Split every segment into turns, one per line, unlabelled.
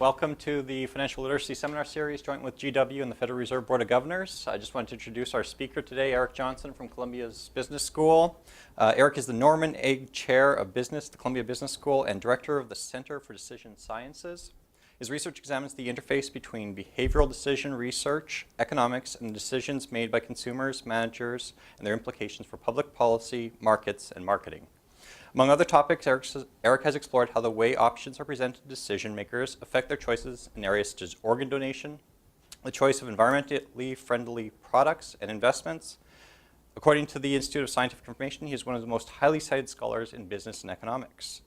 Welcome to the Financial Literacy Seminar Series joint with GW and the Federal Reserve Board of Governors. I just wanted to introduce our speaker today, Eric Johnson from Columbia's Business School. Eric is the Norman Egg Chair of Business at the Columbia Business School and Director of the Center for Decision Sciences. His research examines the interface between behavioral decision research, economics, and the decisions made by consumers, managers, and their implications for public policy, markets, and marketing. Among other topics, Eric has explored how the way options are presented to decision makers affect their choices in areas such as organ donation, the choice of environmentally friendly products and investments. According to the Institute of Scientific Information, he is one of the most highly cited scholars in business and economics.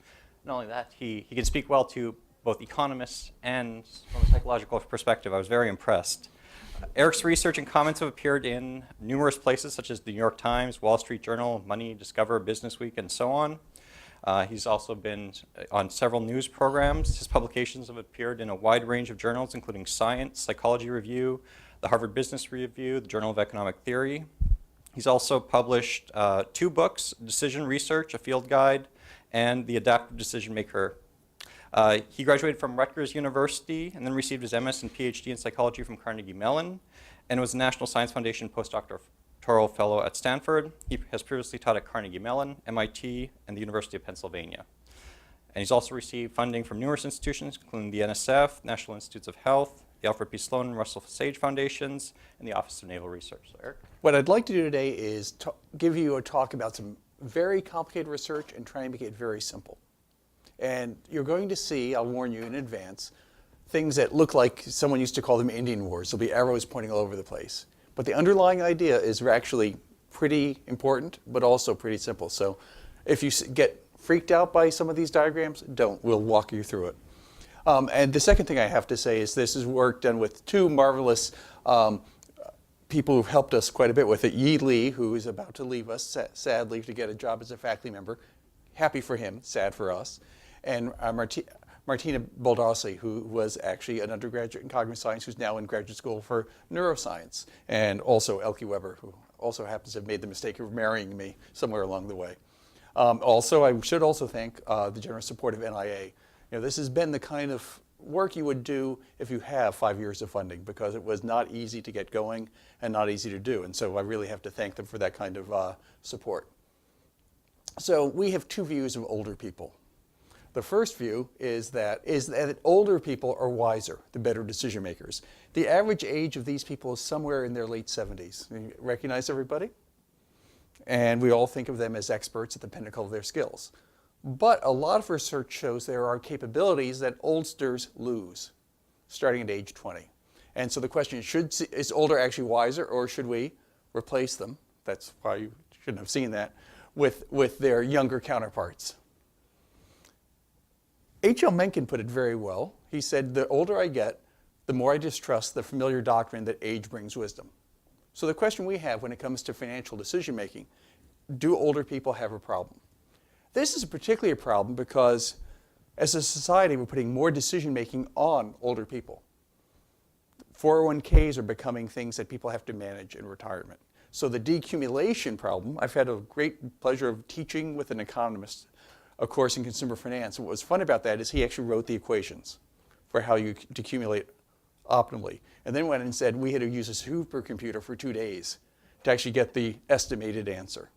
Not only that, he can speak well to both economists and from a psychological perspective. I was very impressed. Eric's research and comments have appeared in numerous places such as the New York Times, Wall Street Journal, Money, Discover, Business Week, and so on. He's also been on several news programs. His publications have appeared in a wide range of journals, including Science, Psychology Review, the Harvard Business Review, the Journal of Economic Theory. He's also published 2 books, Decision Research, a Field Guide, and The Adaptive Decision Maker. He graduated from Rutgers University and then received his MS and PhD in psychology from Carnegie Mellon and was a National Science Foundation postdoctoral fellow at Stanford. He has previously taught at Carnegie Mellon, MIT, and the University of Pennsylvania. And he's also received funding from numerous institutions, including the NSF, National Institutes of Health, the Alfred P. Sloan and Russell Sage Foundations, and the Office of Naval Research. So, Eric?
What I'd like to do today is give you a talk about some very complicated research and try and make it very simple. And you're going to see, I'll warn you in advance, things that look like someone used to call them Indian wars. There'll be arrows pointing all over the place. But the underlying idea is actually pretty important, but also pretty simple. So if you get freaked out by some of these diagrams, don't. We'll walk you through it. And the second thing I have to say is this is work done with 2 marvelous people who've helped us quite a bit with it. Yi Lee, who is about to leave us, sadly, to get a job as a faculty member. Happy for him, sad for us. And Martina Baldassi, who was actually an undergraduate in cognitive science, who's now in graduate school for neuroscience, and also Elke Weber, who also happens to have made the mistake of marrying me somewhere along the way. Also, I should also thank the generous support of NIA. This has been the kind of work you would do if you have 5 years of funding, because it was not easy to get going and not easy to do. And so I really have to thank them for that kind of support. So we have 2 views of older people. The first view is that older people are wiser, the better decision makers. The average age of these people is somewhere in their late 70s. You recognize everybody? And we all think of them as experts at the pinnacle of their skills. But a lot of research shows there are capabilities that oldsters lose, starting at age 20. And so the question is older actually wiser, or should we replace them? That's why you shouldn't have seen that, with their younger counterparts. H.L. Mencken put it very well. He said, the older I get, the more I distrust the familiar doctrine that age brings wisdom. So the question we have when it comes to financial decision making, do older people have a problem? This is particularly a problem because as a society, we're putting more decision making on older people. 401ks are becoming things that people have to manage in retirement. So the decumulation problem, I've had a great pleasure of teaching with an economist a course in consumer finance. What was fun about that is he actually wrote the equations for how you decumulate optimally. And then went and said we had to use a supercomputer for 2 days to actually get the estimated answer.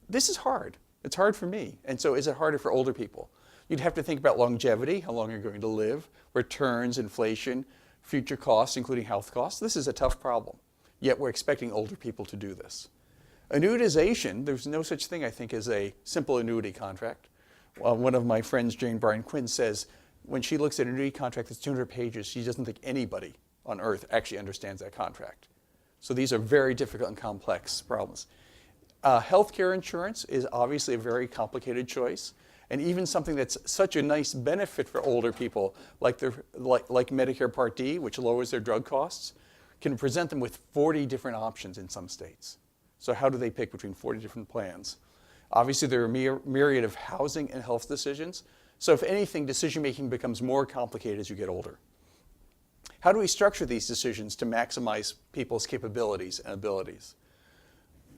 This is hard. It's hard for me. And so is it harder for older people? You'd have to think about longevity, how long you're going to live, returns, inflation, future costs, including health costs. This is a tough problem. Yet we're expecting older people to do this. Annuitization, there's no such thing, I think, as a simple annuity contract. One of my friends, Jane Bryan Quinn, says when she looks at an annuity contract that's 200 pages, she doesn't think anybody on earth actually understands that contract. So these are very difficult and complex problems. Healthcare insurance is obviously a very complicated choice. And even something that's such a nice benefit for older people, like Medicare Part D, which lowers their drug costs, can present them with 40 different options in some states. So how do they pick between 40 different plans? Obviously, there are a myriad of housing and health decisions. So if anything, decision-making becomes more complicated as you get older. How do we structure these decisions to maximize people's capabilities and abilities?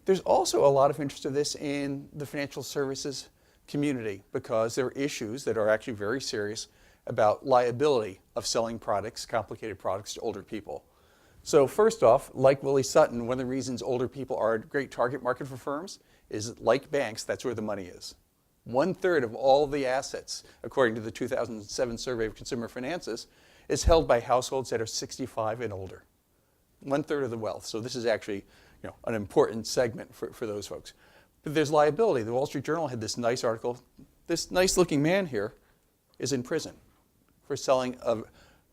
There's also a lot of interest in this in the financial services community because there are issues that are actually very serious about liability of selling products, complicated products, to older people. So first off, like Willie Sutton, one of the reasons older people are a great target market for firms is, like banks, that's where the money is. 1/3 of all the assets, according to the 2007 survey of consumer finances, is held by households that are 65 and older. 1/3 of the wealth. So this is actually an important segment for those folks. But there's liability. The Wall Street Journal had this nice article. This nice looking man here is in prison for selling a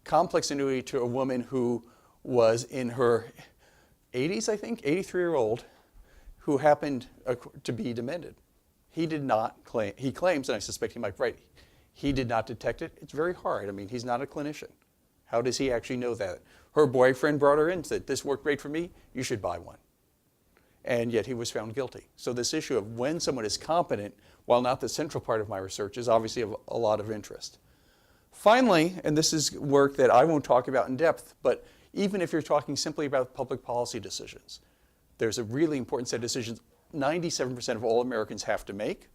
complex annuity to a woman who was in her 80s, I think, 83-year-old, who happened to be demented. He did not claim, he claims, and I suspect he might be right, he did not detect it. It's very hard. I mean, he's not a clinician. How does he actually know that? Her boyfriend brought her in and said, this worked great for me, you should buy one. And yet he was found guilty. So this issue of when someone is competent, while not the central part of my research, is obviously of a lot of interest. Finally, and this is work that I won't talk about in depth, but even if you're talking simply about public policy decisions, there's a really important set of decisions 97% of all Americans have to make,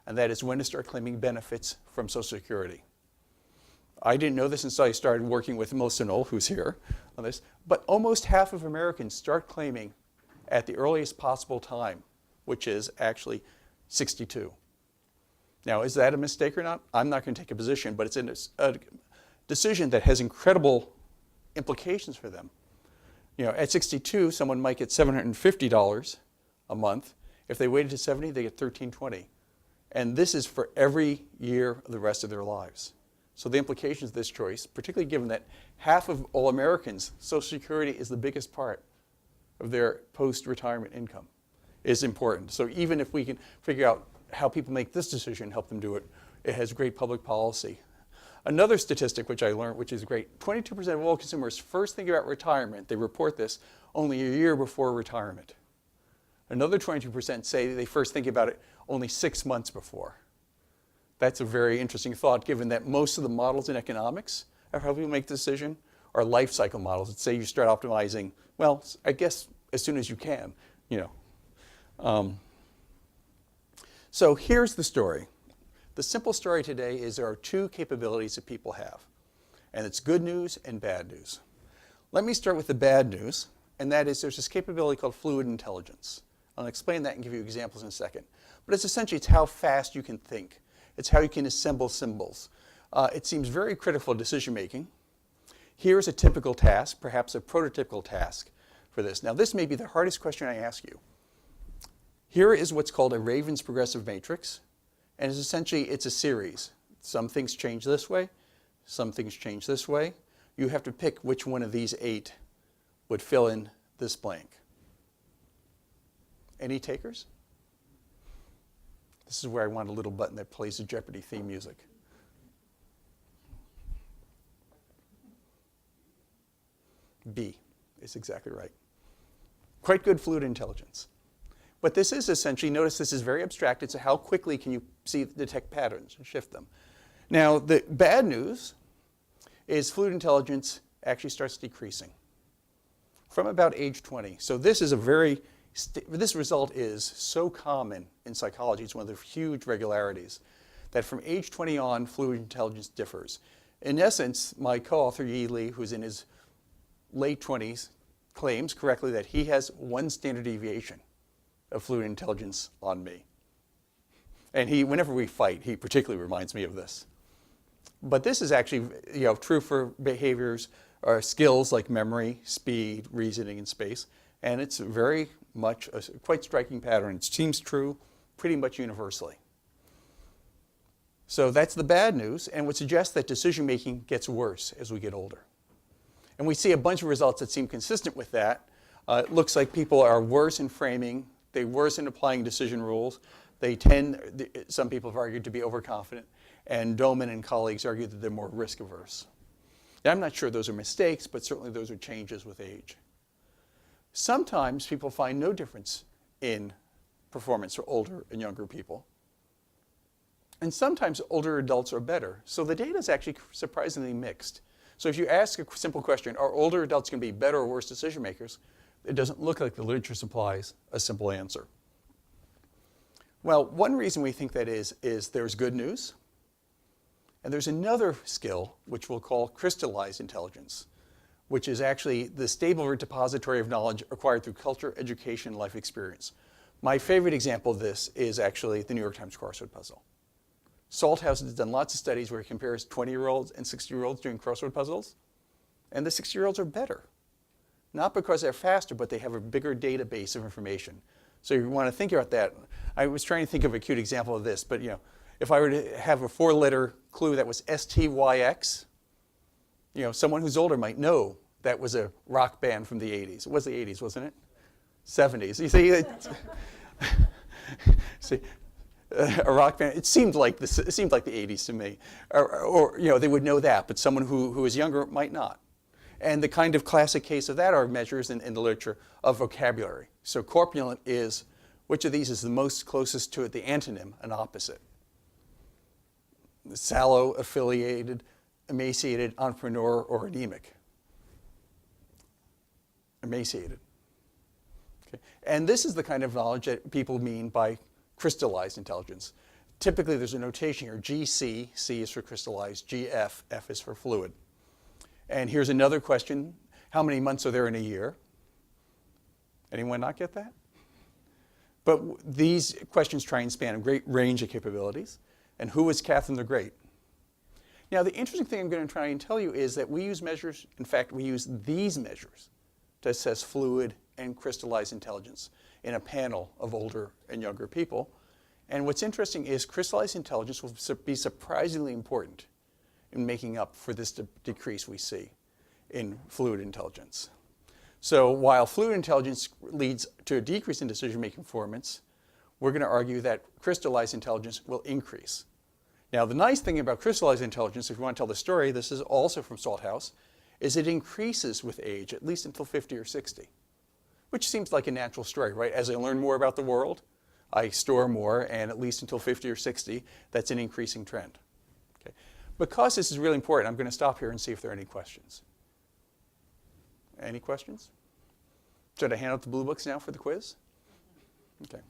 and that is when to start claiming benefits from Social Security. I didn't know this until I started working with Melissa Knoll, who's here on this, but almost half of Americans start claiming at the earliest possible time, which is actually 62. Now, is that a mistake or not? I'm not going to take a position, but it's a decision that has incredible implications for them. At 62, someone might get $750 a month. If they waited to 70, they get $1,320. And this is for every year of the rest of their lives. So the implications of this choice, particularly given that half of all Americans, Social Security is the biggest part of their post-retirement income, is important. So even if we can figure out how people make this decision, help them do it, it has great public policy. Another statistic which I learned, which is great, 22% of all consumers first think about retirement, they report this, only a year before retirement. Another 22% say they first think about it only 6 months before. That's a very interesting thought, given that most of the models in economics of how people make the decision are life cycle models that say you start optimizing, well, I guess as soon as you can, So here's the story. The simple story today is there are two capabilities that people have, and it's good news and bad news. Let me start with the bad news, and that is there's this capability called fluid intelligence. I'll explain that and give you examples in a second. But it's how fast you can think. It's how you can assemble symbols. It seems very critical to decision making. Here's a typical task, perhaps a prototypical task for this. Now, this may be the hardest question I ask you. Here is what's called a Raven's progressive matrix, and it's a series. Some things change this way, some things change this way. You have to pick which one of these 8 would fill in this blank. Any takers? This is where I want a little button that plays the Jeopardy theme music. B is exactly right. Quite good fluid intelligence. But this is essentially, notice this is very abstract. It's how quickly can you detect patterns and shift them. Now, the bad news is fluid intelligence actually starts decreasing from about age 20. So this is this result is so common in psychology. It's one of the huge regularities that from age 20 on, fluid intelligence differs. In essence, my co-author Yi Li, who's in his late 20s, claims correctly that he has 1 standard deviation of fluid intelligence on me. And whenever we fight, he particularly reminds me of this. But this is actually true for behaviors or skills like memory, speed, reasoning, and space. And it's very much a quite striking pattern. It seems true pretty much universally. So that's the bad news, and would suggest that decision making gets worse as we get older. And we see a bunch of results that seem consistent with that. It looks like people are worse in framing, they're worse in applying decision rules. Some people have argued to be overconfident, and Doman and colleagues argue that they're more risk averse. Now, I'm not sure those are mistakes, but certainly those are changes with age. Sometimes people find no difference in performance for older and younger people. And sometimes older adults are better. So the data is actually surprisingly mixed. So if you ask a simple question, are older adults going to be better or worse decision makers? It doesn't look like the literature supplies a simple answer. Well, one reason we think that is there's good news And there's another skill, which we'll call crystallized intelligence, which is actually the stable repository of knowledge acquired through culture, education, and life experience. My favorite example of this is actually the New York Times crossword puzzle. Salthouse has done lots of studies where he compares 20-year-olds and 60-year-olds doing crossword puzzles, and the 60-year-olds are better. Not because they're faster, but they have a bigger database of information. So you want to think about that. I was trying to think of a cute example of this, but if I were to have a 4-letter clue that was STYX, someone who's older might know that was a rock band from the 80s. It was the 80s, wasn't it? 70s. You see, a rock band. It seemed like the 80s to me, or they would know that, but someone who is younger might not. And the kind of classic case of that are measures in the literature of vocabulary. So corpulent is, which of these is the most closest to it, the antonym, an opposite? Sallow, affiliated, emaciated, entrepreneur, or anemic? Emaciated. Okay. And this is the kind of knowledge that people mean by crystallized intelligence. Typically, there's a notation here, GC, C is for crystallized, GF, F is for fluid. And here's another question. How many months are there in a year? Anyone not get that? But these questions try and span a great range of capabilities. And who was Catherine the Great? Now, the interesting thing I'm going to try and tell you is that we use measures, in fact, we use these measures to assess fluid and crystallized intelligence in a panel of older and younger people. And what's interesting is crystallized intelligence will be surprisingly important in making up for this decrease we see in fluid intelligence. So while fluid intelligence leads to a decrease in decision-making performance, we're going to argue that crystallized intelligence will increase. Now, the nice thing about crystallized intelligence, if you want to tell the story, this is also from Salthouse, is it increases with age, at least until 50 or 60, which seems like a natural story, right? As I learn more about the world, I store more, and at least until 50 or 60, that's an increasing trend. Okay. Because this is really important, I'm going to stop here and see if there are any questions. Any questions? Should I hand out the blue books now for the quiz? Okay.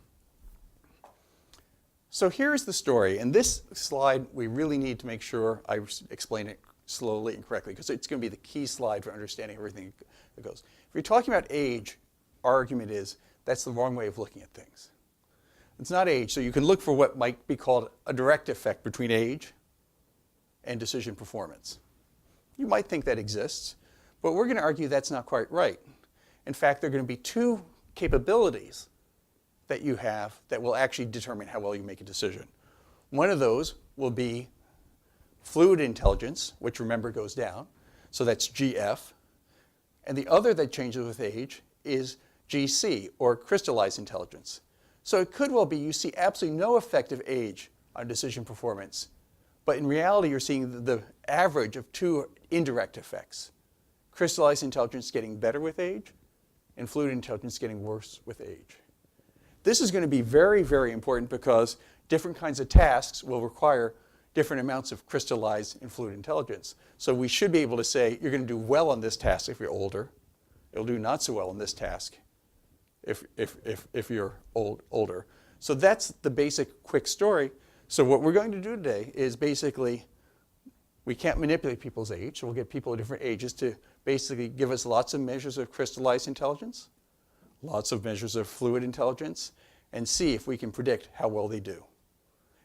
So here's the story. And this slide, we really need to make sure I explain it slowly and correctly, because it's going to be the key slide for understanding everything that goes. If you're talking about age, our argument is that's the wrong way of looking at things. It's not age. So you can look for what might be called a direct effect between age and decision performance. You might think that exists, but we're going to argue that's not quite right. In fact, there are going to be two capabilities that you have that will actually determine how well you make a decision. One of those will be fluid intelligence, which remember goes down, so that's GF. And the other that changes with age is GC, or crystallized intelligence. So it could well be you see absolutely no effect of age on decision performance, but in reality you're seeing the average of two indirect effects. Crystallized intelligence getting better with age, and fluid intelligence getting worse with age. This is going to be very, very important because different kinds of tasks will require different amounts of crystallized and fluid intelligence. So we should be able to say you're going to do well on this task if you're older. You'll do not so well on this task if you're older. So that's the basic quick story. So what we're going to do today is basically, we can't manipulate people's age, so we'll get people at different ages to basically give us lots of measures of crystallized intelligence, lots of measures of fluid intelligence, and see if we can predict how well they do.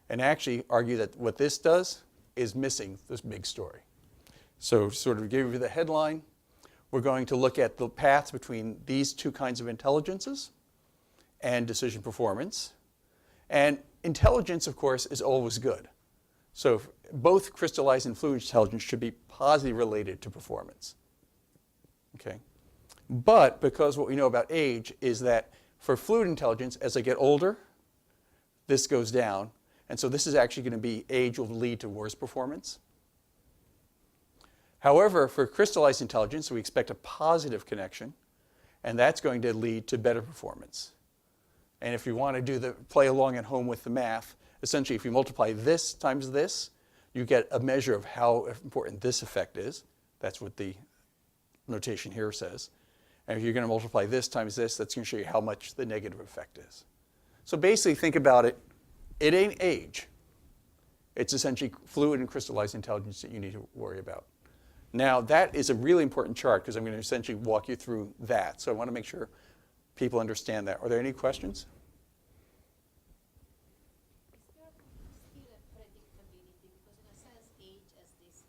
And actually argue that what this does is missing this big story. So sort of give you the headline, we're going to look at the paths between these two kinds of intelligences and decision performance. And intelligence, of course, is always good. So both crystallized and fluid intelligence should be positively related to performance. Okay? But because what we know about age is that for fluid intelligence, as I get older, this goes down. And so this is actually going to be age will lead to worse performance. However, for crystallized intelligence, we expect a positive connection, and that's going to lead to better performance. And if you want to do the play along at home with the math, essentially if you multiply this times this, you get a measure of how important this effect is. That's what the notation here says. And if you're going to multiply this times this, that's going to show you how much the negative effect is. So basically think about it. It ain't age. It's essentially fluid and crystallized intelligence that you need to worry about. Now, that is a really important chart because I'm going to essentially walk you through that. So I want to make sure people understand that. Are there any questions?
Is there still a predictability? Because in a sense, age has this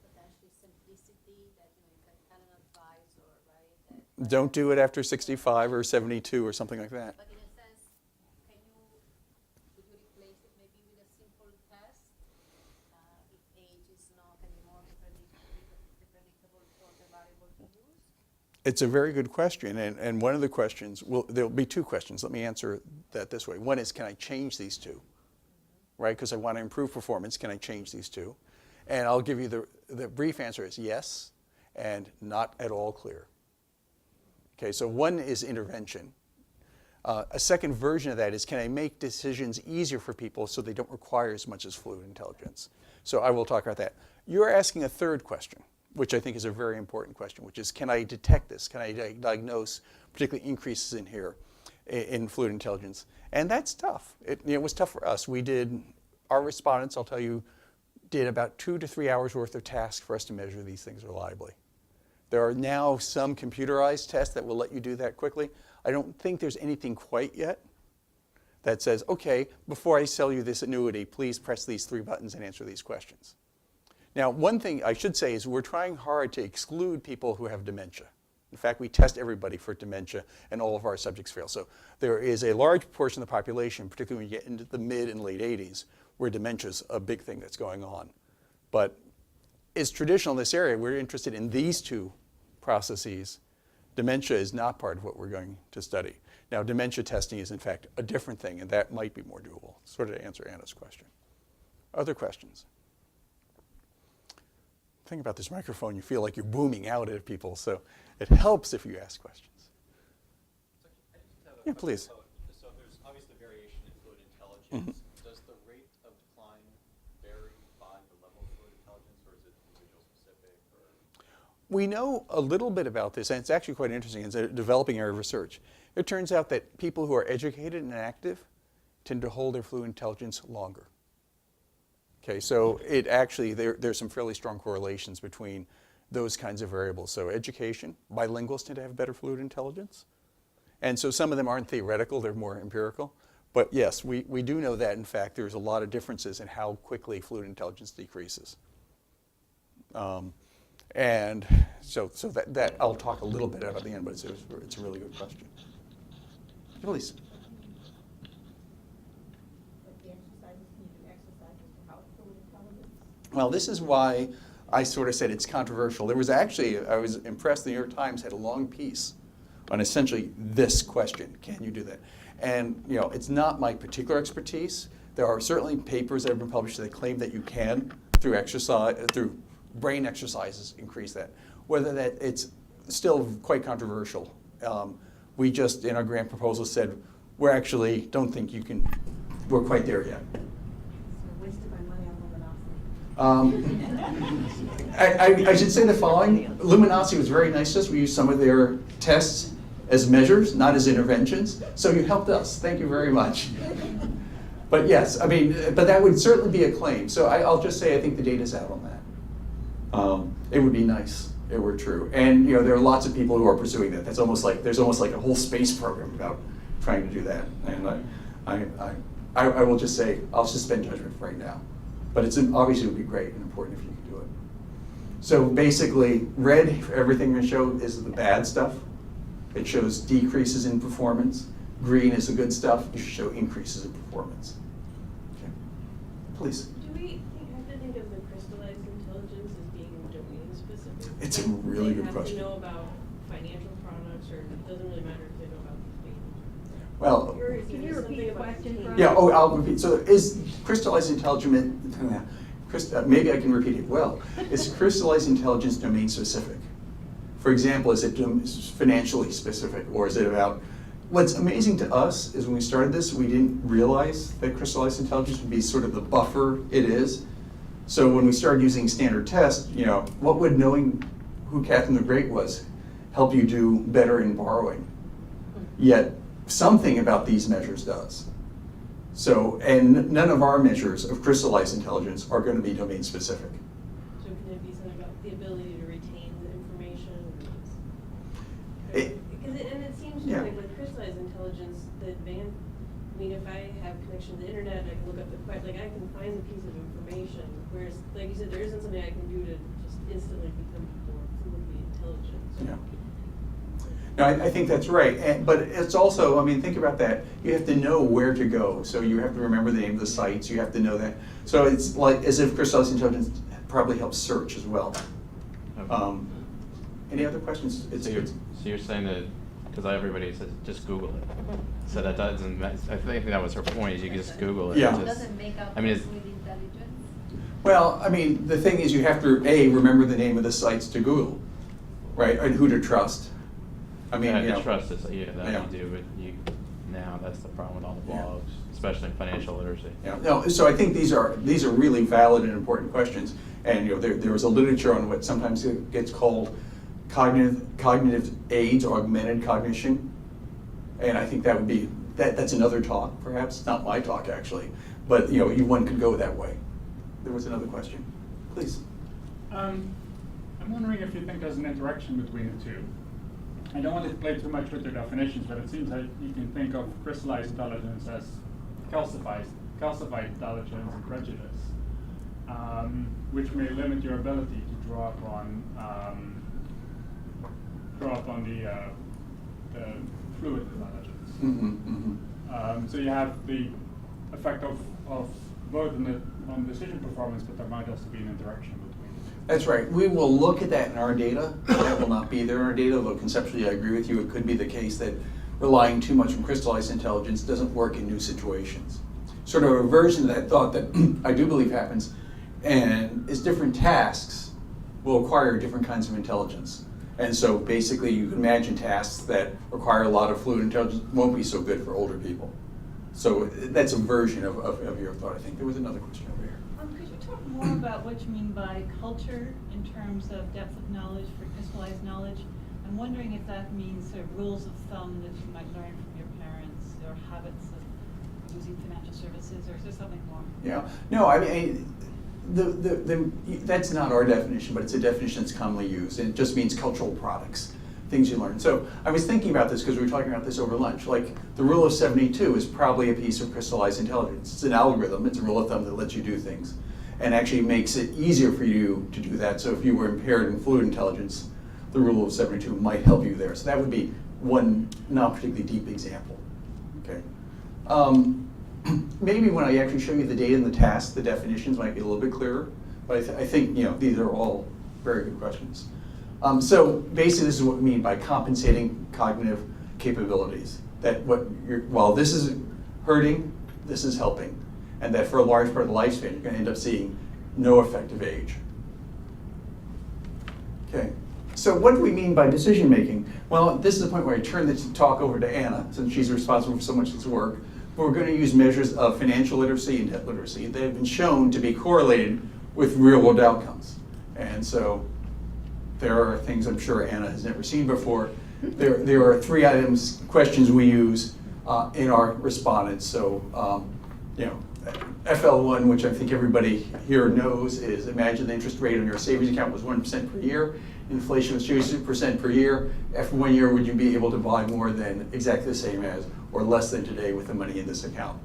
potentially simplicity that you can tell an advisor, right?
Don't do it after 65 or 72 or something like that.
But in a sense, would you replace it maybe with a simple test if age is not anymore the predictable or the variable to use?
It's a very good question, and one of the questions, well, there'll be two questions. Let me answer that this way. One is, can I change these two? Right, because I want to improve performance, can I change these two? And I'll give you the brief answer is yes, and not at all clear. Okay, so one is intervention. A second version of that is, can I make decisions easier for people so they don't require as much as fluid intelligence? So I will talk about that. You're asking a third question, which I think is a very important question, which is, can I detect this? Can I diagnose particularly increases in here in fluid intelligence? And that's tough. It was tough for us. Our respondents, I'll tell you, did about 2 to 3 hours worth of tasks for us to measure these things reliably. There are now some computerized tests that will let you do that quickly. I don't think there's anything quite yet that says, okay, before I sell you this annuity, please press these 3 buttons and answer these questions. Now, one thing I should say is we're trying hard to exclude people who have dementia. In fact, we test everybody for dementia, and all of our subjects fail. So there is a large portion of the population, particularly when you get into the mid and late 80s, where dementia is a big thing that's going on. But it's traditional in this area. We're interested in these two processes. Dementia is not part of what we're going to study. Now, dementia testing is, in fact, a different thing, and that might be more doable, sort of to answer Anna's question. Other questions? Think about this microphone, you feel like you're booming out at people, so it helps if you ask questions.
So I just have a
Yeah,
question.
please.
So there's obviously variation in fluid intelligence. Does the rate of decline vary by the level of fluid intelligence, or is it individual specific?
We know a little bit about this, and it's actually quite interesting. It's a developing area of research. It turns out that people who are educated and active tend to hold their fluid intelligence longer. Okay, so it actually, there's some fairly strong correlations between those kinds of variables. So education, bilinguals tend to have better fluid intelligence. And so some of them aren't theoretical, they're more empirical. But yes, we do know that, in fact, there's a lot of differences in how quickly fluid intelligence decreases. And so that I'll talk a little bit about at the end, but it's a really good question. Please. Well, this is why I sort of said it's controversial. There was actually, I was impressed, the New York Times had a long piece on essentially this question, can you do that? And it's not my particular expertise. There are certainly papers that have been published that claim that you can, through exercise, through brain exercises, increase that. Whether that, it's still quite controversial. We just, in our grant proposal, said, we actually don't think you can, we're quite there yet. I should say the following. Luminosity was very nice to us. We used some of their tests as measures, not as interventions. So you helped us. Thank you very much. But yes, I mean, but that would certainly be a claim. So I'll just say I think the data's out on that. It would be nice if it were true. And there are lots of people who are pursuing that. There's almost like a whole space program about trying to do that. And I will just say I'll suspend judgment right now. But obviously it would be great and important if you could do it. So basically, red for everything we show is the bad stuff. It shows decreases in performance. Green is the good stuff. You should show increases in performance. Okay. Please.
Do we have to think of the crystallized intelligence as being domain specific?
It's a really good question.
They have to know about financial products, or it doesn't really matter if they know about the thing?
Well,
Can you repeat the question for us?
yeah, I'll repeat. So is crystallized intelligence, maybe I can repeat it well. Is crystallized intelligence domain specific? For example, is it financially specific, or is it about, what's amazing to us is when we started this, we didn't realize that crystallized intelligence would be sort of the buffer it is. So when we started using standard tests, what would knowing who Catherine the Great was help you do better in borrowing? Yet something about these measures does. So, and none of our measures of crystallized intelligence are going to be domain specific.
So can it be something about the ability to retain the information?
It-
And it seems
Yeah.
like with crystallized intelligence, I mean, if I have connection to the internet, I can look up like I can find the piece of information. Whereas, like you said, there isn't something I can do to just instantly become more fluidly intelligent. So.
Yeah. No, I think that's right. But it's also, I mean, think about that. You have to know where to go. So you have to remember the name of the sites. You have to know that. So it's like as if crystallized intelligence probably helps search as well. Any other questions?
So you're saying that, because everybody says just Google it. So that doesn't, I think that was her point, is you can just Google it.
Yeah.
It
Just-
doesn't make up
I mean,
with
it's,
intelligence.
Well, I mean, the thing is you have to, A, remember the name of the sites to Google, right? And who to trust. I mean,
yeah,
you know.
trust is, yeah, that
Yeah.
you do, but now that's the problem with all the blogs, especially in financial literacy.
Yeah, no, so I think these are really valid and important questions. And you know, there was a literature on what sometimes it gets called cognitive aids, augmented cognition. And I think that would be, that's another talk, perhaps, not my talk actually, but you know, one could go that way. There was another question, please.
I'm wondering if you think there's an interaction between the two. I don't want to play too much with your definitions, but it seems like you can think of crystallized intelligence as calcified intelligence and prejudice, which may limit your ability to draw upon the fluid intelligence. So you have the effect of both on decision performance, but there might also be an interaction between.
That's right. We will look at that in our data. That will not be there in our data, though conceptually I agree with you. It could be the case that relying too much on crystallized intelligence doesn't work in new situations. Sort of a version of that thought that I do believe happens, and is different tasks will require different kinds of intelligence. And so basically you can imagine tasks that require a lot of fluid intelligence won't be so good for older people. So that's a version of your thought, I think. There was another question over here.
Could you talk more about what you mean by culture in terms of depth of knowledge for crystallized knowledge? I'm wondering if that means sort of rules of thumb that you might learn from your parents or habits of using financial services, or is there something more?
Yeah, no, I mean, that's not our definition, but it's a definition that's commonly used, and it just means cultural products, things you learn. So I was thinking about this because we were talking about this over lunch. Like the rule of 72 is probably a piece of crystallized intelligence. It's an algorithm, it's a rule of thumb that lets you do things, and actually makes it easier for you to do that. So if you were impaired in fluid intelligence, the rule of 72 might help you there. So that would be one not particularly deep example. Okay. Maybe when I actually show you the data and the tasks, the definitions might be a little bit clearer. But I think these are all very good questions. So basically, this is what we mean by compensating cognitive capabilities. That while this is hurting, this is helping, and that for a large part of the lifespan, you're going to end up seeing no effective age. Okay. So what do we mean by decision making? Well, this is the point where I turn the talk over to Anna, since she's responsible for so much of this work. We're going to use measures of financial literacy and debt literacy. They have been shown to be correlated with real-world outcomes. And so there are things I'm sure Anna has never seen before. There are 3 questions we use in our respondents. So, FL1, which I think everybody here knows, is imagine the interest rate on your savings account was 1% per year. Inflation was 2% per year. After 1 year, would you be able to buy more than exactly the same as or less than today with the money in this account?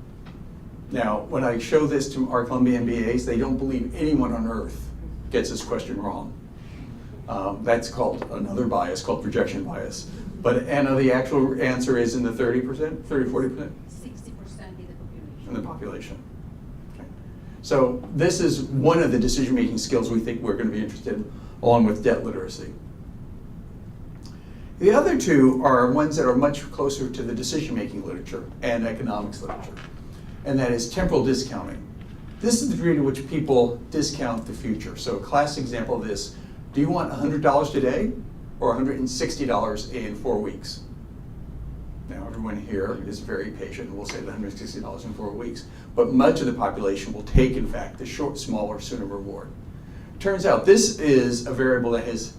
Now, when I show this to our Columbia MBAs, they don't believe anyone on earth gets this question wrong. That's called another bias, called projection bias. But Anna, the actual answer is in the 30%, 30, 40%?
60% in the population.
In the population. Okay. So this is one of the decision-making skills we think we're going to be interested in, along with debt literacy. The other 2 are ones that are much closer to the decision-making literature and economics literature, and that is temporal discounting. This is the degree to which people discount the future. So a classic example of this, do you want $100 today or $160 in 4 weeks? Now everyone here is very patient and will say the $160 in 4 weeks, but much of the population will take, in fact, the smaller, sooner reward. Turns out this is a variable that has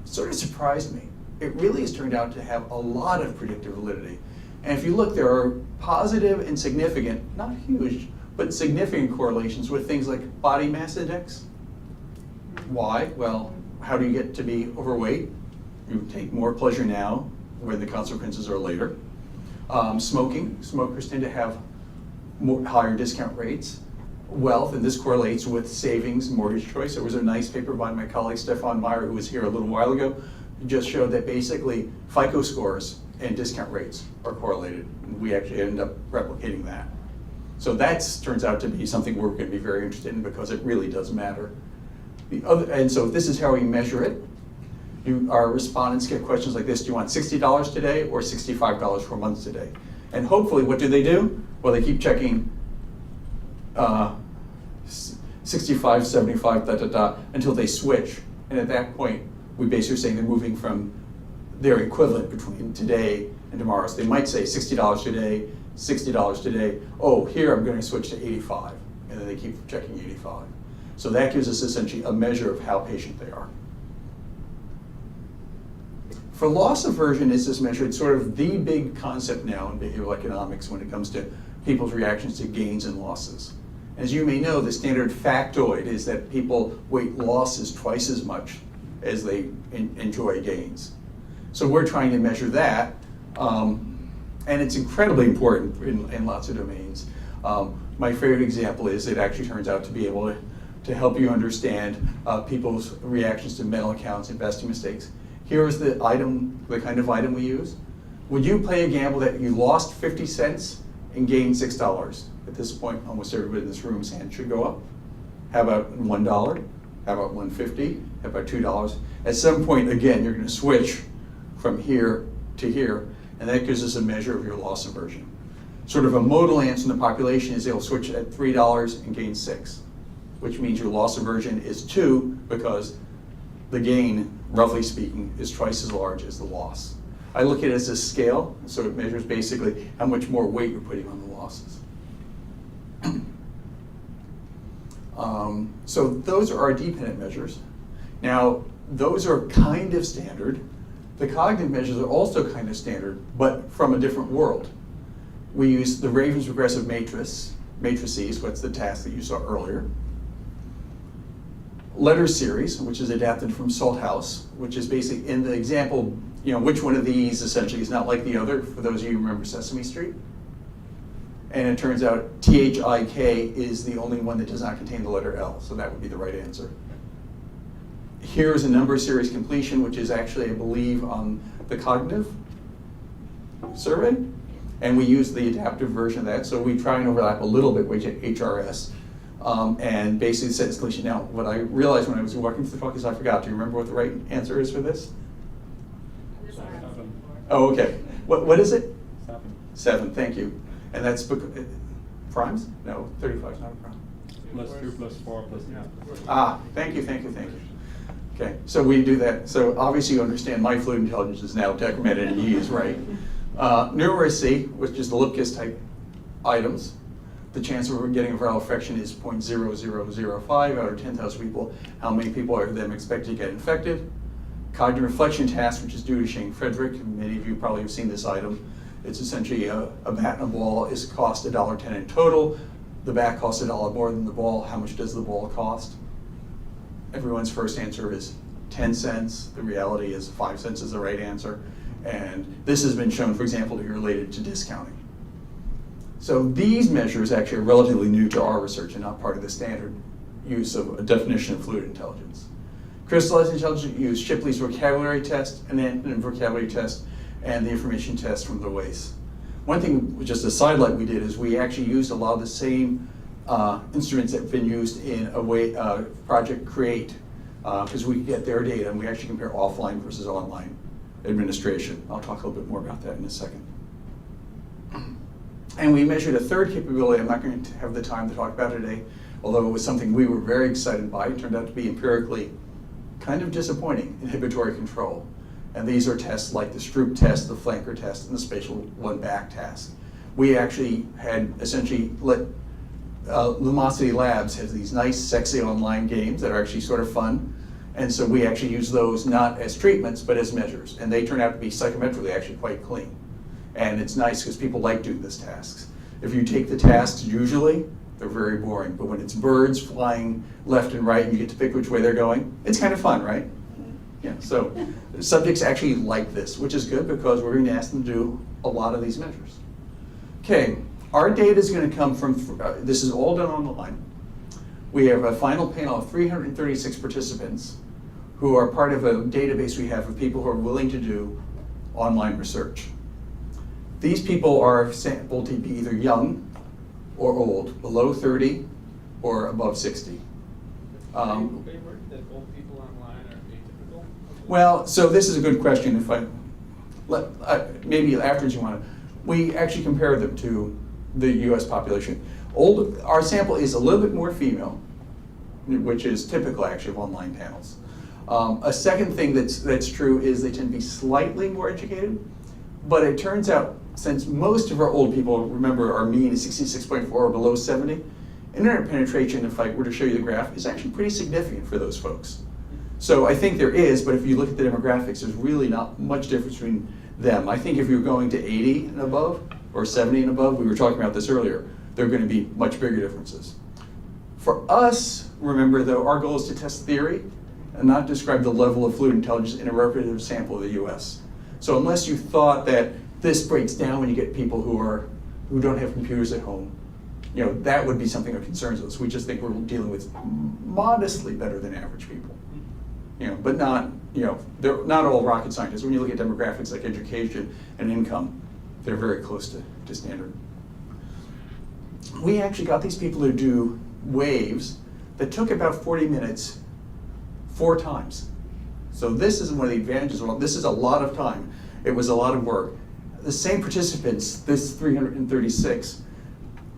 sort of surprised me. It really has turned out to have a lot of predictive validity. And if you look, there are positive and significant, not huge, but significant correlations with things like body mass index. Why? Well, how do you get to be overweight? You take more pleasure now when the consequences are later. Smoking, smokers tend to have higher discount rates. Wealth, and this correlates with savings, mortgage choice. There was a nice paper by my colleague Stefan Meyer, who was here a little while ago, who just showed that basically FICO scores and discount rates are correlated. And we actually ended up replicating that. So that turns out to be something we're going to be very interested in because it really does matter. And so this is how we measure it. Our respondents get questions like this: do you want $60 today or $65 for a month today? And hopefully, what do? Well, they keep checking 65, 75, until they switch. And at that point, we basically say they're moving from their equivalent between today and tomorrow. So they might say $60 today, $60 today. Oh, here I'm going to switch to 85. And then they keep checking 85. So that gives us essentially a measure of how patient they are. For loss aversion, is this measure? It's sort of the big concept now in behavioral economics when it comes to people's reactions to gains and losses. As you may know, the standard factoid is that people weight losses twice as much as they enjoy gains. So we're trying to measure that, and it's incredibly important in lots of domains. My favorite example is it actually turns out to be able to help you understand people's reactions to mental accounts, investing mistakes. Here is the kind of item we use. Would you play a gamble that you lost 50 cents and gained $6? At this point, almost everybody in this room's hand should go up. How about $1? How about $1.50? How about $2? At some point, again, you're going to switch from here to here, and that gives us a measure of your loss aversion. Sort of a modal answer in the population is they'll switch at $3 and gain 6, which means your loss aversion is 2 because the gain, roughly speaking, is twice as large as the loss. I look at it as a scale, so it measures basically how much more weight you're putting on the losses. So those are our dependent measures. Now, those are kind of standard. The cognitive measures are also kind of standard, but from a different world. We use the Raven's regressive matrices, what's the task that you saw earlier. Letter series, which is adapted from Salthouse, which is basically in the example, which one of these essentially is not like the other, for those of you who remember Sesame Street. And it turns out THIK is the only one that does not contain the letter L, so that would be the right answer. Here's a number series completion, which is actually, I believe, on the cognitive survey. And we use the adaptive version of that, so we try and overlap a little bit with HRS. And basically set this completion. Now, what I realized when I was walking through the talk is I forgot. Do you remember what the right answer is for this?
7.
Oh, okay. What is it?
7.
7, thank you. And that's primes? No, 35 is not a prime.
Plus 2 plus 4 plus 3.
Thank you. Okay, so we do that. So obviously you understand my fluid intelligence is now decremented in E's, right? Numeracy, which is the Lipkiss type items. The chance of getting a viral infection is 0.0005 out of 10,000 people. How many people are then expected to get infected? Cognitive reflection task, which is due to Shane Frederick. Many of you probably have seen this item. It's essentially a bat and a ball is cost $1.10 in total. The bat costs $1 more than the ball. How much does the ball cost? Everyone's first answer is 10 cents. The reality is 5 cents is the right answer. And this has been shown, for example, to be related to discounting. So these measures actually are relatively new to our research and not part of the standard use of a definition of fluid intelligence. Crystallized intelligence use Shipley's vocabulary test, and then a vocabulary test, and the information test from the WACE. One thing, just a sidelight we did, is we actually used a lot of the same instruments that have been used in Project Create, because we get their data and we actually compare offline versus online administration. I'll talk a little bit more about that in a second. And we measured a third capability I'm not going to have the time to talk about today, although it was something we were very excited by. It turned out to be empirically kind of disappointing: inhibitory control. And these are tests like the Stroop test, the flanker test, and the spatial one-back task. We actually had essentially Lumosity Labs has these nice, sexy online games that are actually sort of fun. And so we actually use those not as treatments, but as measures. And they turn out to be psychometrically actually quite clean. And it's nice because people like doing these tasks. If you take the tasks, usually, they're very boring. But when it's birds flying left and right and you get to pick which way they're going, it's kind of fun, right? Yeah, so subjects actually like this, which is good because we're going to ask them to do a lot of these measures. Okay, our data is going to come from, this is all done online. We have a final panel of 336 participants who are part of a database we have of people who are willing to do online research. These people are sampled to be either young or old, below 30 or above 60.
That old people online are atypical?
Well, so this is a good question. If maybe afterwards you want to, we actually compare them to the U.S. population. Our sample is a little bit more female, which is typical actually of online panels. A second thing that's true is they tend to be slightly more educated, but it turns out since most of our old people, remember our mean is 66.4 or below 70, internet penetration, if I were to show you the graph, is actually pretty significant for those folks. So I think there is, but if you look at the demographics, there's really not much difference between them. I think if you're going to 80 and above, or 70 and above, we were talking about this earlier, there are going to be much bigger differences. For us, remember though, our goal is to test theory and not describe the level of fluid intelligence in a representative sample of the US. So unless you thought that this breaks down when you get people who don't have computers at home, that would be something that concerns us. We just think we're dealing with modestly better than average people. But not, they're not all rocket scientists. When you look at demographics like education and income, they're very close to standard. We actually got these people to do waves that took about 40 minutes 4 times. So this is one of the advantages. This is a lot of time. It was a lot of work. The same participants, this 336,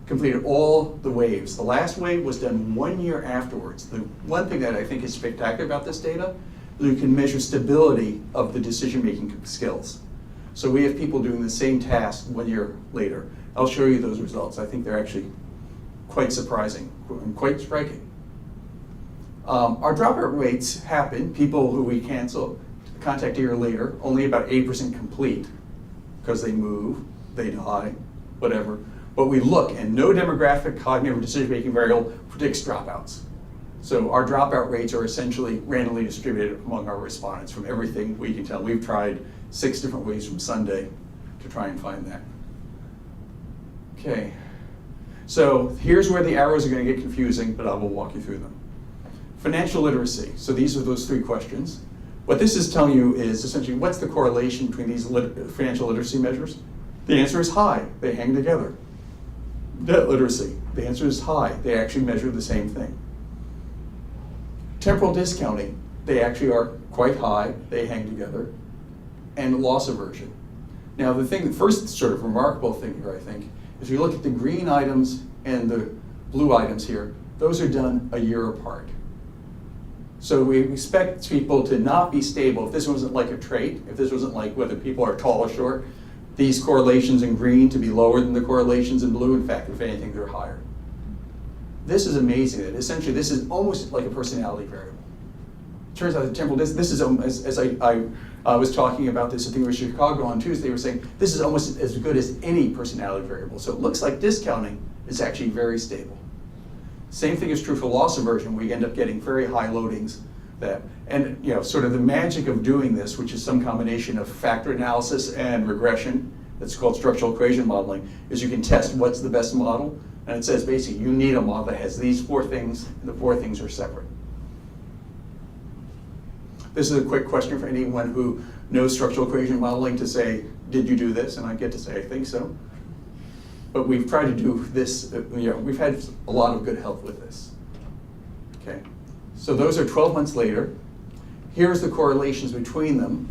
completed all the waves. The last wave was done 1 year afterwards. The one thing that I think is spectacular about this data is you can measure stability of the decision-making skills. So we have people doing the same task 1 year later. I'll show you those results. I think they're actually quite surprising and quite striking. Our dropout rates happen. People who we cancel, contact a year later, only about 8% complete because they move, they die, whatever. But we look, and no demographic, cognitive, or decision-making variable predicts dropouts. So our dropout rates are essentially randomly distributed among our respondents from everything we can tell. We've tried 6 different ways from Sunday to try and find that. Okay, so here's where the arrows are going to get confusing, but I will walk you through them. Financial literacy. So these are those 3 questions. What this is telling you is essentially what's the correlation between these financial literacy measures? The answer is high. They hang together. Debt literacy. The answer is high. They actually measure the same thing. Temporal discounting. They actually are quite high. They hang together. And loss aversion. Now the first sort of remarkable thing here, I think, is you look at the green items and the blue items here, those are done a year apart. So we expect people to not be stable. If this wasn't like a trait, if this wasn't like whether people are tall or short, these correlations in green to be lower than the correlations in blue. In fact, if anything, they're higher. This is amazing. That essentially, this is almost like a personality variable. Turns out that temporal this is, as I was talking about this at the University of Chicago on Tuesday, they were saying this is almost as good as any personality variable. So it looks like discounting is actually very stable. Same thing is true for loss aversion. We end up getting very high loadings. Sort of the magic of doing this, which is some combination of factor analysis and regression, that's called structural equation modeling, is you can test what's the best model. And it says basically you need a model that has these 4 things, and the 4 things are separate. This is a quick question for anyone who knows structural equation modeling to say, did you do this? And I get to say, I think so. But we've tried to do this, we've had a lot of good help with this. Okay, so those are 12 months later. Here's the correlations between them.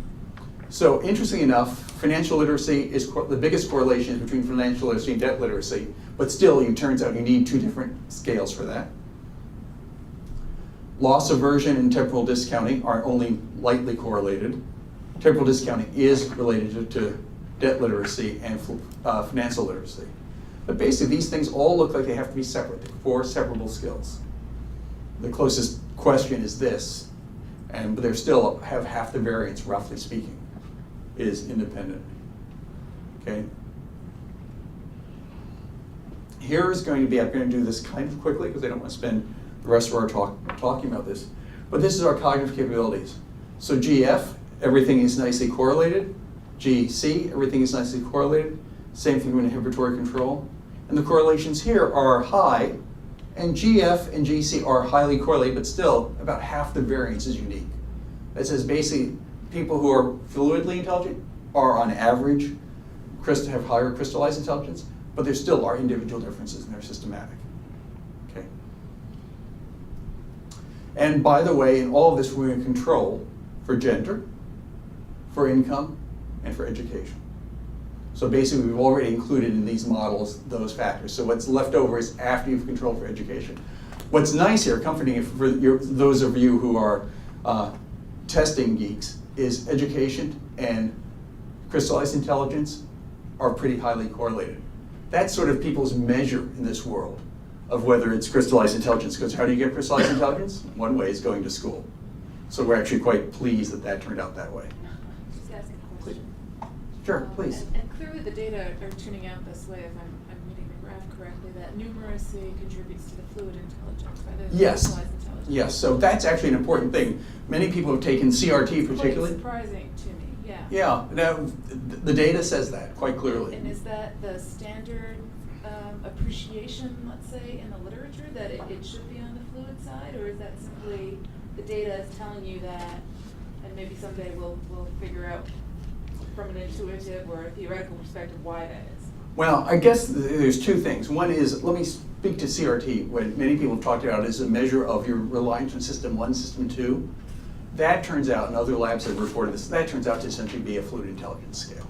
So interestingly enough, financial literacy is the biggest correlation between financial literacy and debt literacy, but still it turns out you need 2 different scales for that. Loss aversion and temporal discounting are only lightly correlated. Temporal discounting is related to debt literacy and financial literacy. But basically these things all look like they have to be separate. They're 4 separable skills. The closest question is this, but they still have half the variance, roughly speaking, is independent. Okay? here is going to be, I'm going to do this kind of quickly because I don't want to spend the rest of our talk talking about this, but this is our cognitive capabilities. So GF, everything is nicely correlated. GC, everything is nicely correlated. Same thing with inhibitory control. And the correlations here are high, and GF and GC are highly correlated, but still about half the variance is unique. That says basically people who are fluidly intelligent are on average have higher crystallized intelligence, but there still are individual differences and they're systematic. Okay. And by the way, in all of this, we're going to control for gender, for income, and for education. So basically, we've already included in these models those factors. So what's left over is after you've controlled for education. What's nice here, comforting for those of you who are testing geeks, is education and crystallized intelligence are pretty highly correlated. That's sort of people's measure in this world of whether it's crystallized intelligence. Because how do you get crystallized intelligence? One way is going to school. So we're actually quite pleased that that turned out that way.
Just asking a question.
Sure, please.
And clearly the data are turning out this way, if I'm reading the graph correctly, that numeracy contributes to the fluid intelligence rather than
Yes.
crystallized intelligence.
Yes, so that's actually an important thing. Many people have taken CRT
It's
particularly.
quite surprising to me, yeah.
Yeah, now, the data says that quite clearly.
And is that the standard appreciation, let's say, in the literature, that it should be on the fluid side? Or is that simply the data is telling you that, and maybe someday we'll figure out from an intuitive or a theoretical perspective why that is?
Well, I guess there's two things. One is, let me speak to CRT, what many people have talked about is a measure of your reliance on system 1, system 2. That turns out, and other labs have reported this, that turns out to essentially be a fluid intelligence scale.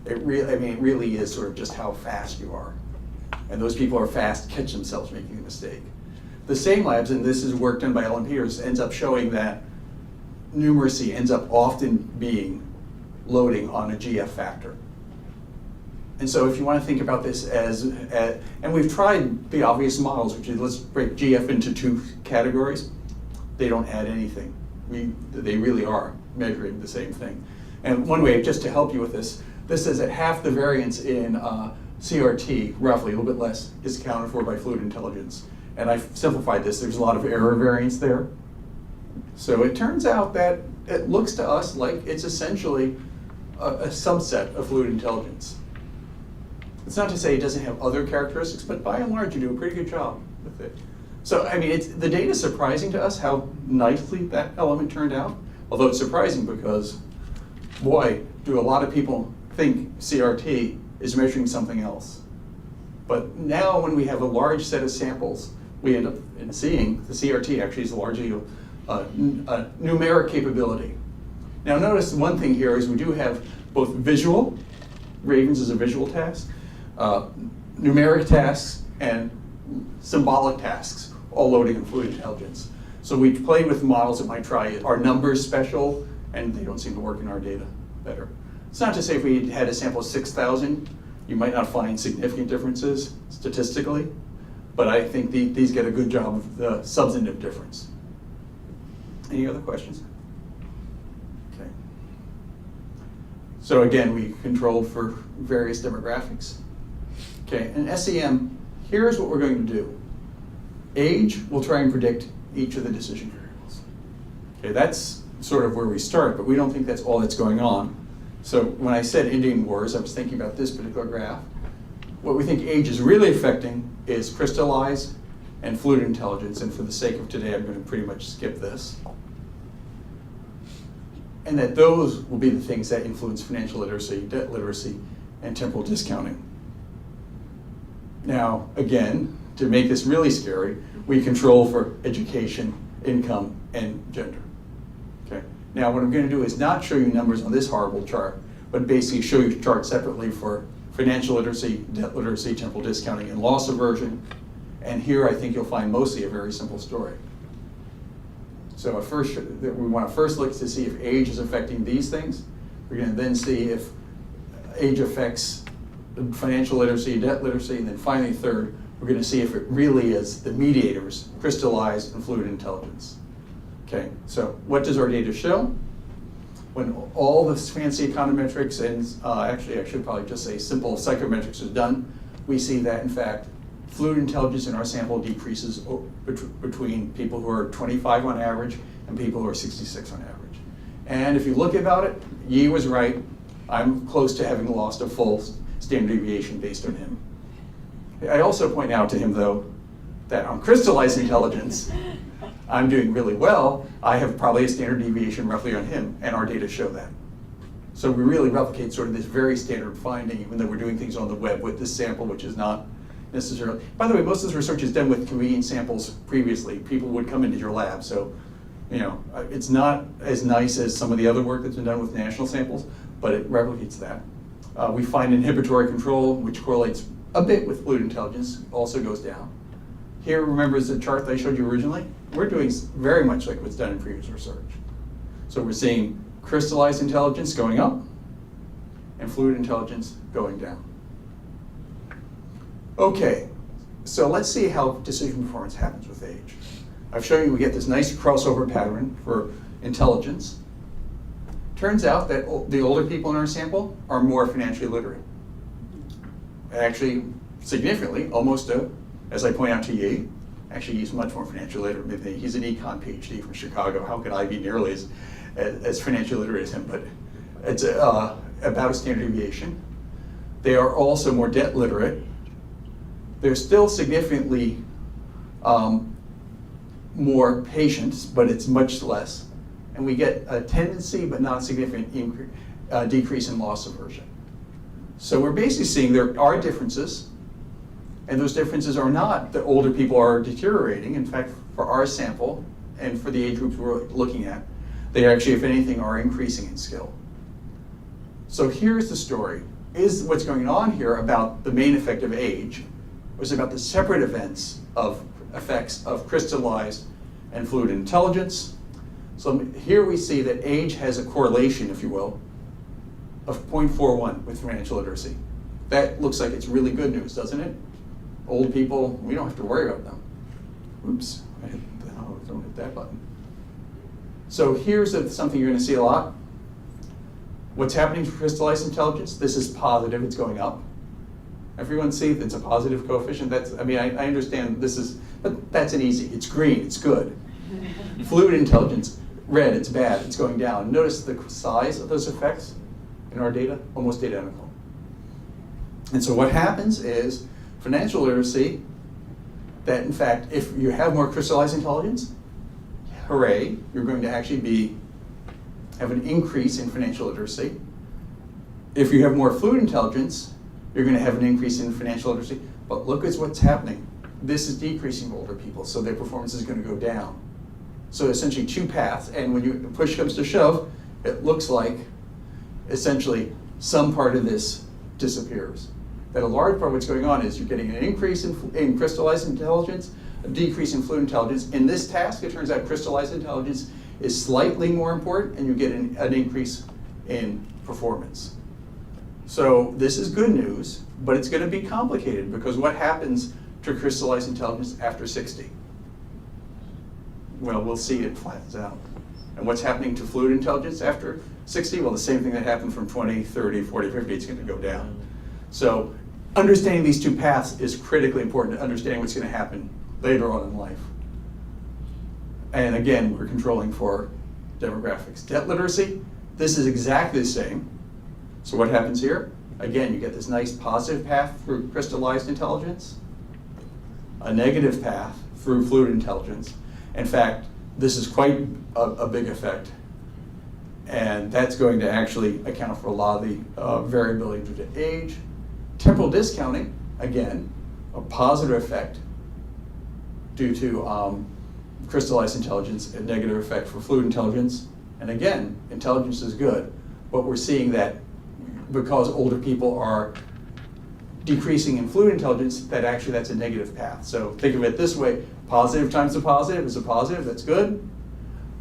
It really is sort of just how fast you are. And those people are fast, catch themselves making a mistake. The same labs, and this is work done by Ellen Peters, ends up showing that numeracy ends up often being loading on a GF factor. And so if you want to think about this as and we've tried the obvious models, which is let's break GF into 2 categories. They don't add anything. They really are measuring the same thing. And one way, just to help you with this says that half the variance in CRT, roughly, a little bit less, is accounted for by fluid intelligence. And I've simplified this. There's a lot of error variance there. So it turns out that it looks to us like it's essentially a subset of fluid intelligence. It's not to say it doesn't have other characteristics, but by and large, you do a pretty good job with it. So, I mean, the data is surprising to us how nicely that element turned out. Although it's surprising because, boy, do a lot of people think CRT is measuring something else. But now when we have a large set of samples, we end up seeing the CRT actually is largely a numeric capability. Now notice one thing here is we do have both visual, Ravens is a visual task, numeric tasks, and symbolic tasks, all loading in fluid intelligence. So we played with models that might try, are numbers special, and they don't seem to work in our data better. It's not to say if we had a sample of 6,000, you might not find significant differences statistically, but I think these get a good job of the substantive difference. Any other questions? Okay. So again, we controlled for various demographics. Okay, and SEM, here's what we're going to do. Age, we'll try and predict each of the decision variables. Okay, that's sort of where we start, but we don't think that's all that's going on. So when I said Indian Wars, I was thinking about this particular graph. What we think age is really affecting is crystallized and fluid intelligence, and for the sake of today, I'm going to pretty much skip this. And that those will be the things that influence financial literacy, debt literacy, and temporal discounting. Now, again, to make this really scary, we control for education, income, and gender. Okay. Now, what I'm going to do is not show you numbers on this horrible chart, but basically show you charts separately for financial literacy, debt literacy, temporal discounting, and loss aversion. And here, I think you'll find mostly a very simple story. So at first, we want to first look to see if age is affecting these things. We're going to then see if age affects financial literacy, debt literacy, and then finally third, we're going to see if it really is the mediators, crystallized and fluid intelligence. Okay, so what does our data show? When all this fancy econometrics and actually I should probably just say simple psychometrics is done, we see that in fact fluid intelligence in our sample decreases between people who are 25 on average and people who are 66 on average. And if you look about it, Yi was right. I'm close to having lost a full standard deviation based on him. I also point out to him, though, that on crystallized intelligence, I'm doing really well. I have probably a standard deviation roughly on him, and our data show that. So we really replicate sort of this very standard finding, even though we're doing things on the web with this sample, which is not necessarily. By the way, most of this research is done with convenient samples previously. People would come into your lab, so it's not as nice as some of the other work that's been done with national samples, but it replicates that. We find inhibitory control, which correlates a bit with fluid intelligence, also goes down. Here, remember, is the chart that I showed you originally? We're doing very much like what's done in previous research. So we're seeing crystallized intelligence going up and fluid intelligence going down. Okay, so let's see how decision performance happens with age. I've shown you we get this nice crossover pattern for intelligence. Turns out that the older people in our sample are more financially literate. Actually, significantly, almost as I point out to Yi, actually he's much more financially literate. He's an econ PhD from Chicago. How could I be nearly as financially literate as him? But it's about a standard deviation. They are also more debt literate. They're still significantly more patient, but it's much less. And we get a tendency, but not a significant decrease in loss aversion. So we're basically seeing there are differences, and those differences are not that older people are deteriorating. In fact, for our sample and for the age groups we're looking at, they actually, if anything, are increasing in skill. So here's the story. Is what's going on here about the main effect of age, or is it about the separate effects of crystallized and fluid intelligence? So here we see that age has a correlation, if you will, of 0.41 with financial literacy. That looks like it's really good news, doesn't it? Old people, we don't have to worry about them. Oops, don't hit that button. So here's something you're going to see a lot. What's happening to crystallized intelligence? This is positive, it's going up. Everyone see it's a positive coefficient? I understand this is, but that's an easy, it's green, it's good. Fluid intelligence, red, it's bad, it's going down. Notice the size of those effects in our data, almost identical. And so what happens is financial literacy, that in fact, if you have more crystallized intelligence, hooray, you're going to actually have an increase in financial literacy. If you have more fluid intelligence, you're going to have an increase in financial literacy. But look at what's happening. This is decreasing for older people, so their performance is going to go down. So essentially two paths, and when push comes to shove, it looks like essentially some part of this disappears. That a large part of what's going on is you're getting an increase in crystallized intelligence, a decrease in fluid intelligence. In this task, it turns out crystallized intelligence is slightly more important, and you get an increase in performance. So this is good news, but it's going to be complicated because what happens to crystallized intelligence after 60? Well, we'll see it flattens out. And what's happening to fluid intelligence after 60? Well, the same thing that happened from 20, 30, 40, 50, it's going to go down. So understanding these two paths is critically important to understanding what's going to happen later on in life. And again, we're controlling for demographics. Debt literacy, this is exactly the same. So what happens here? Again, you get this nice positive path through crystallized intelligence, a negative path through fluid intelligence. In fact, this is quite a big effect. And that's going to actually account for a lot of the variability due to age. Temporal discounting, again, a positive effect due to crystallized intelligence, a negative effect for fluid intelligence. And again, intelligence is good, but we're seeing that because older people are decreasing in fluid intelligence, that's a negative path. So think of it this way, positive times a positive is a positive, that's good.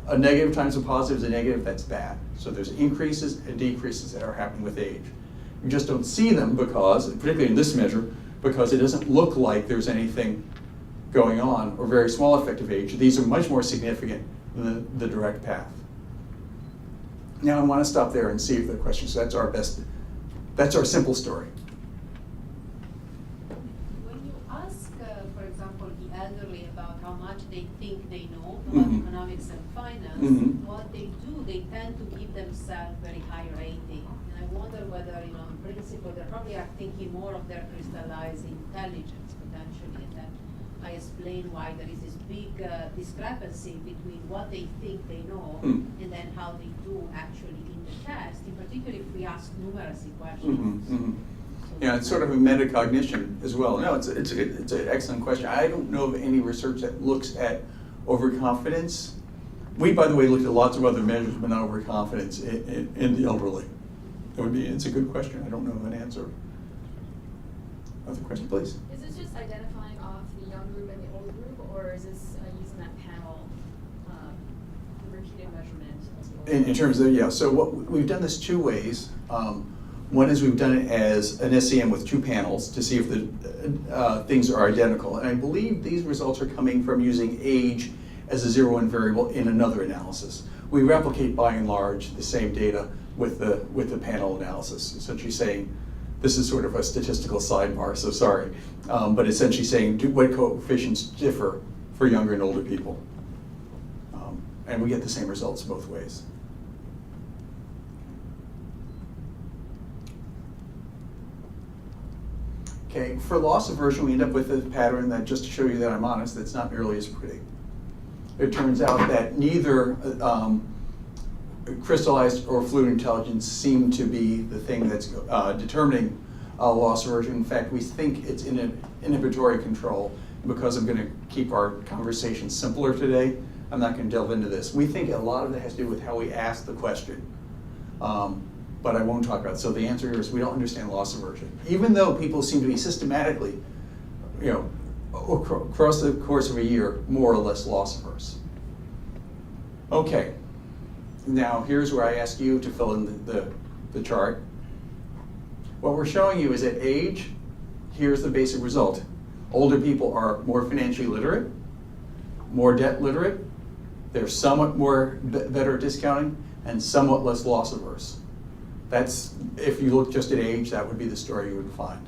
A negative times a positive is a negative, that's bad. So there's increases and decreases that are happening with age. You just don't see them because, particularly in this measure, because it doesn't look like there's anything going on or very small effect of age. These are much more significant than the direct path. Now I want to stop there and see if there are questions. So that's our simple story.
When you ask for the elderly about how much they think they know about
Mhm.
economics and finance,
Mhm.
what they do, they tend to give themselves very high rating. And I wonder whether, in principle, they probably are thinking more of their crystallized intelligence potentially, and then I explain why there is this big discrepancy between what they think they know and then how they do actually in the test, in particular if we ask numeracy questions.
Yeah, it's sort of a metacognition as well. No, it's an excellent question. I don't know of any research that looks at overconfidence. We, by the way, looked at lots of other measures, but not overconfidence in the elderly. It's a good question. I don't know of an answer. Other question, please.
Is this just identifying off the young group and the old group, or is this using that panel, the repeated measurement?
In terms of, yeah, so what we've done this two ways. One is we've done it as an SEM with two panels to see if the things are identical. And I believe these results are coming from using age as a zero-in variable in another analysis. We replicate by and large the same data with the panel analysis, essentially saying, this is sort of a statistical sidebar, so sorry, but essentially saying what coefficients differ for younger and older people. And we get the same results both ways. Okay, for loss aversion, we end up with a pattern that, just to show you that I'm honest, that's not nearly as pretty. It turns out that neither crystallized or fluid intelligence seem to be the thing that's determining loss aversion. In fact, we think it's in an inhibitory control. Because I'm going to keep our conversation simpler today, I'm not going to delve into this. We think a lot of it has to do with how we ask the question. But I won't talk about it. So the answer here is we don't understand loss aversion. Even though people seem to be systematically, across the course of a year, more or less loss averse. Okay, now here's where I ask you to fill in the chart. What we're showing you is at age, here's the basic result. Older people are more financially literate, more debt literate, they're somewhat more better at discounting, and somewhat less loss averse. That's, if you look just at age, that would be the story you would find.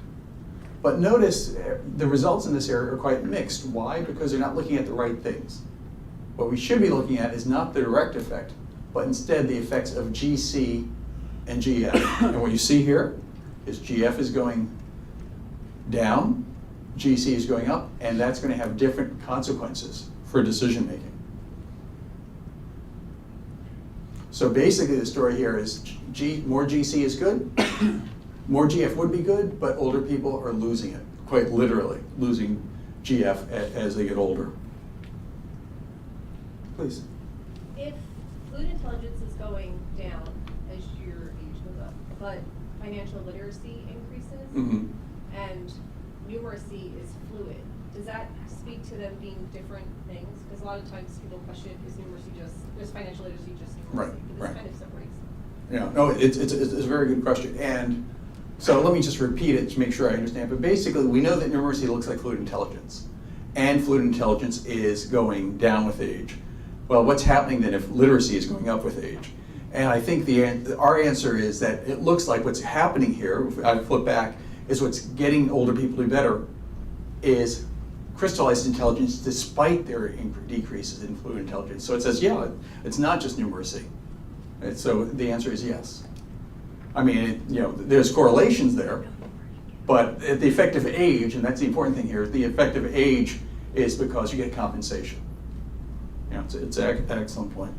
But notice the results in this area are quite mixed. Why? Because they're not looking at the right things. What we should be looking at is not the direct effect, but instead the effects of GC and GF. And what you see here is GF is going down, GC is going up, and that's going to have different consequences for decision making. So basically the story here is more GC is good, more GF would be good, but older people are losing it, quite literally, losing GF as they get older. Please.
If fluid intelligence is going down as your age goes up, but financial literacy increases, and numeracy is fluid, does that speak to them being different things? Because a lot of times people question, is financial literacy just numeracy?
Right,
But this
right.
kind of separates them.
Yeah, no, it's a very good question. And so let me just repeat it to make sure I understand. But basically, we know that numeracy looks like fluid intelligence. And fluid intelligence is going down with age. Well, what's happening then if literacy is going up with age? And I think our answer is that it looks like what's happening here, if I flip back, is what's getting older people to do better is crystallized intelligence despite their decreases in fluid intelligence. So it says, yeah, it's not just numeracy. And so the answer is yes. I mean, there's correlations there, but at the effective age, and that's the important thing here, the effective age is because you get compensation. It's an excellent point.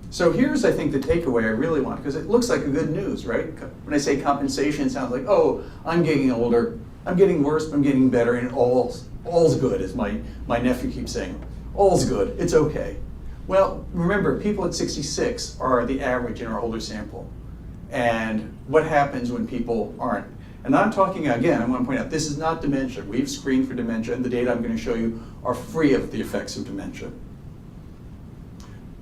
So here's, I think, the takeaway I really want, because it looks like a good news, right? When I say compensation, it sounds like, oh, I'm getting older, I'm getting worse, but I'm getting better, and all's good, as my nephew keeps saying. All's good, it's okay. Well, remember, people at 66 are the average in our older sample. And what happens when people aren't? And I'm talking, again, I want to point out, this is not dementia. We've screened for dementia, and the data I'm going to show you are free of the effects of dementia.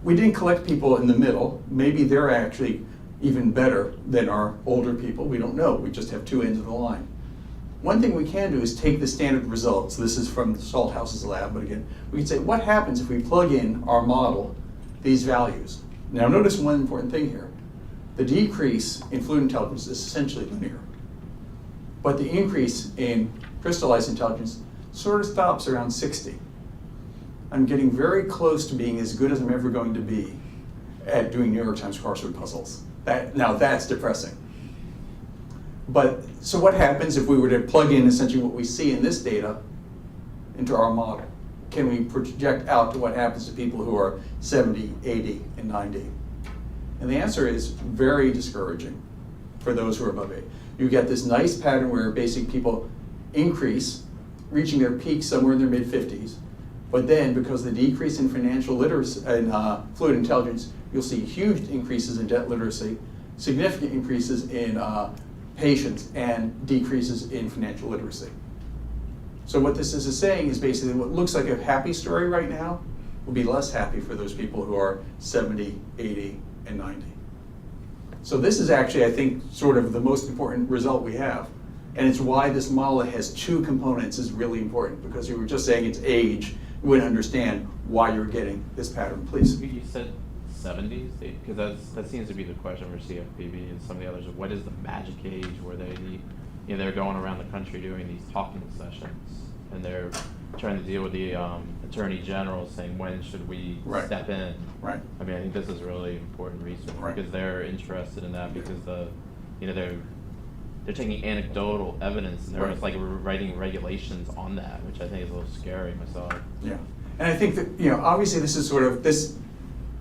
We didn't collect people in the middle. Maybe they're actually even better than our older people. We don't know. We just have two ends of the line. One thing we can do is take the standard results. This is from Salthouse's lab, but again, we can say, what happens if we plug in our model these values? Now notice one important thing here. The decrease in fluid intelligence is essentially linear. but the increase in crystallized intelligence sort of stops around 60. I'm getting very close to being as good as I'm ever going to be at doing New York Times crossword puzzles. Now that's depressing. But so what happens if we were to plug in essentially what we see in this data into our model? Can we project out to what happens to people who are 70, 80, and 90? And the answer is very discouraging for those who are above 80. You get this nice pattern where basically people increase, reaching their peak somewhere in their mid-50s, but then because of the decrease in financial literacy and fluid intelligence, you'll see huge increases in debt literacy, significant increases in patience, and decreases in financial literacy. So what this is saying is basically what looks like a happy story right now will be less happy for those people who are 70, 80, and 90. So this is actually, I think, sort of the most important result we have. And it's why this model that has two components is really important, because you were just saying it's age, you wouldn't understand why you're getting this pattern. Please.
You said 70s? Because that seems to be the question for CFPB and some of the others. What is the magic age where they're going around the country doing these talking sessions, and they're trying to deal with the Attorney General saying, when should we step in?
Right.
I mean, I think this is really important research because they're interested in that because they're taking anecdotal evidence and they're just like writing regulations on that, which I think is a little scary myself.
Yeah, and I think that, obviously this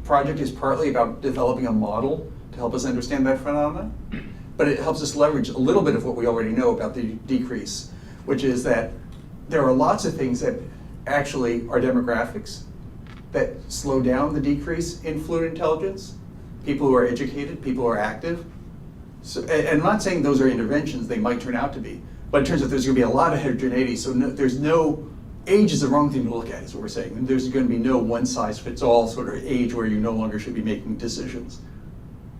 project is partly about developing a model to help us understand that phenomenon, but it helps us leverage a little bit of what we already know about the decrease, which is that there are lots of things that actually are demographics that slow down the decrease in fluid intelligence. People who are educated, people who are active. So, and I'm not saying those are interventions, they might turn out to be, but it turns out there's going to be a lot of heterogeneity, so age is the wrong thing to look at, is what we're saying. And there's going to be no one-size-fits-all sort of age where you no longer should be making decisions.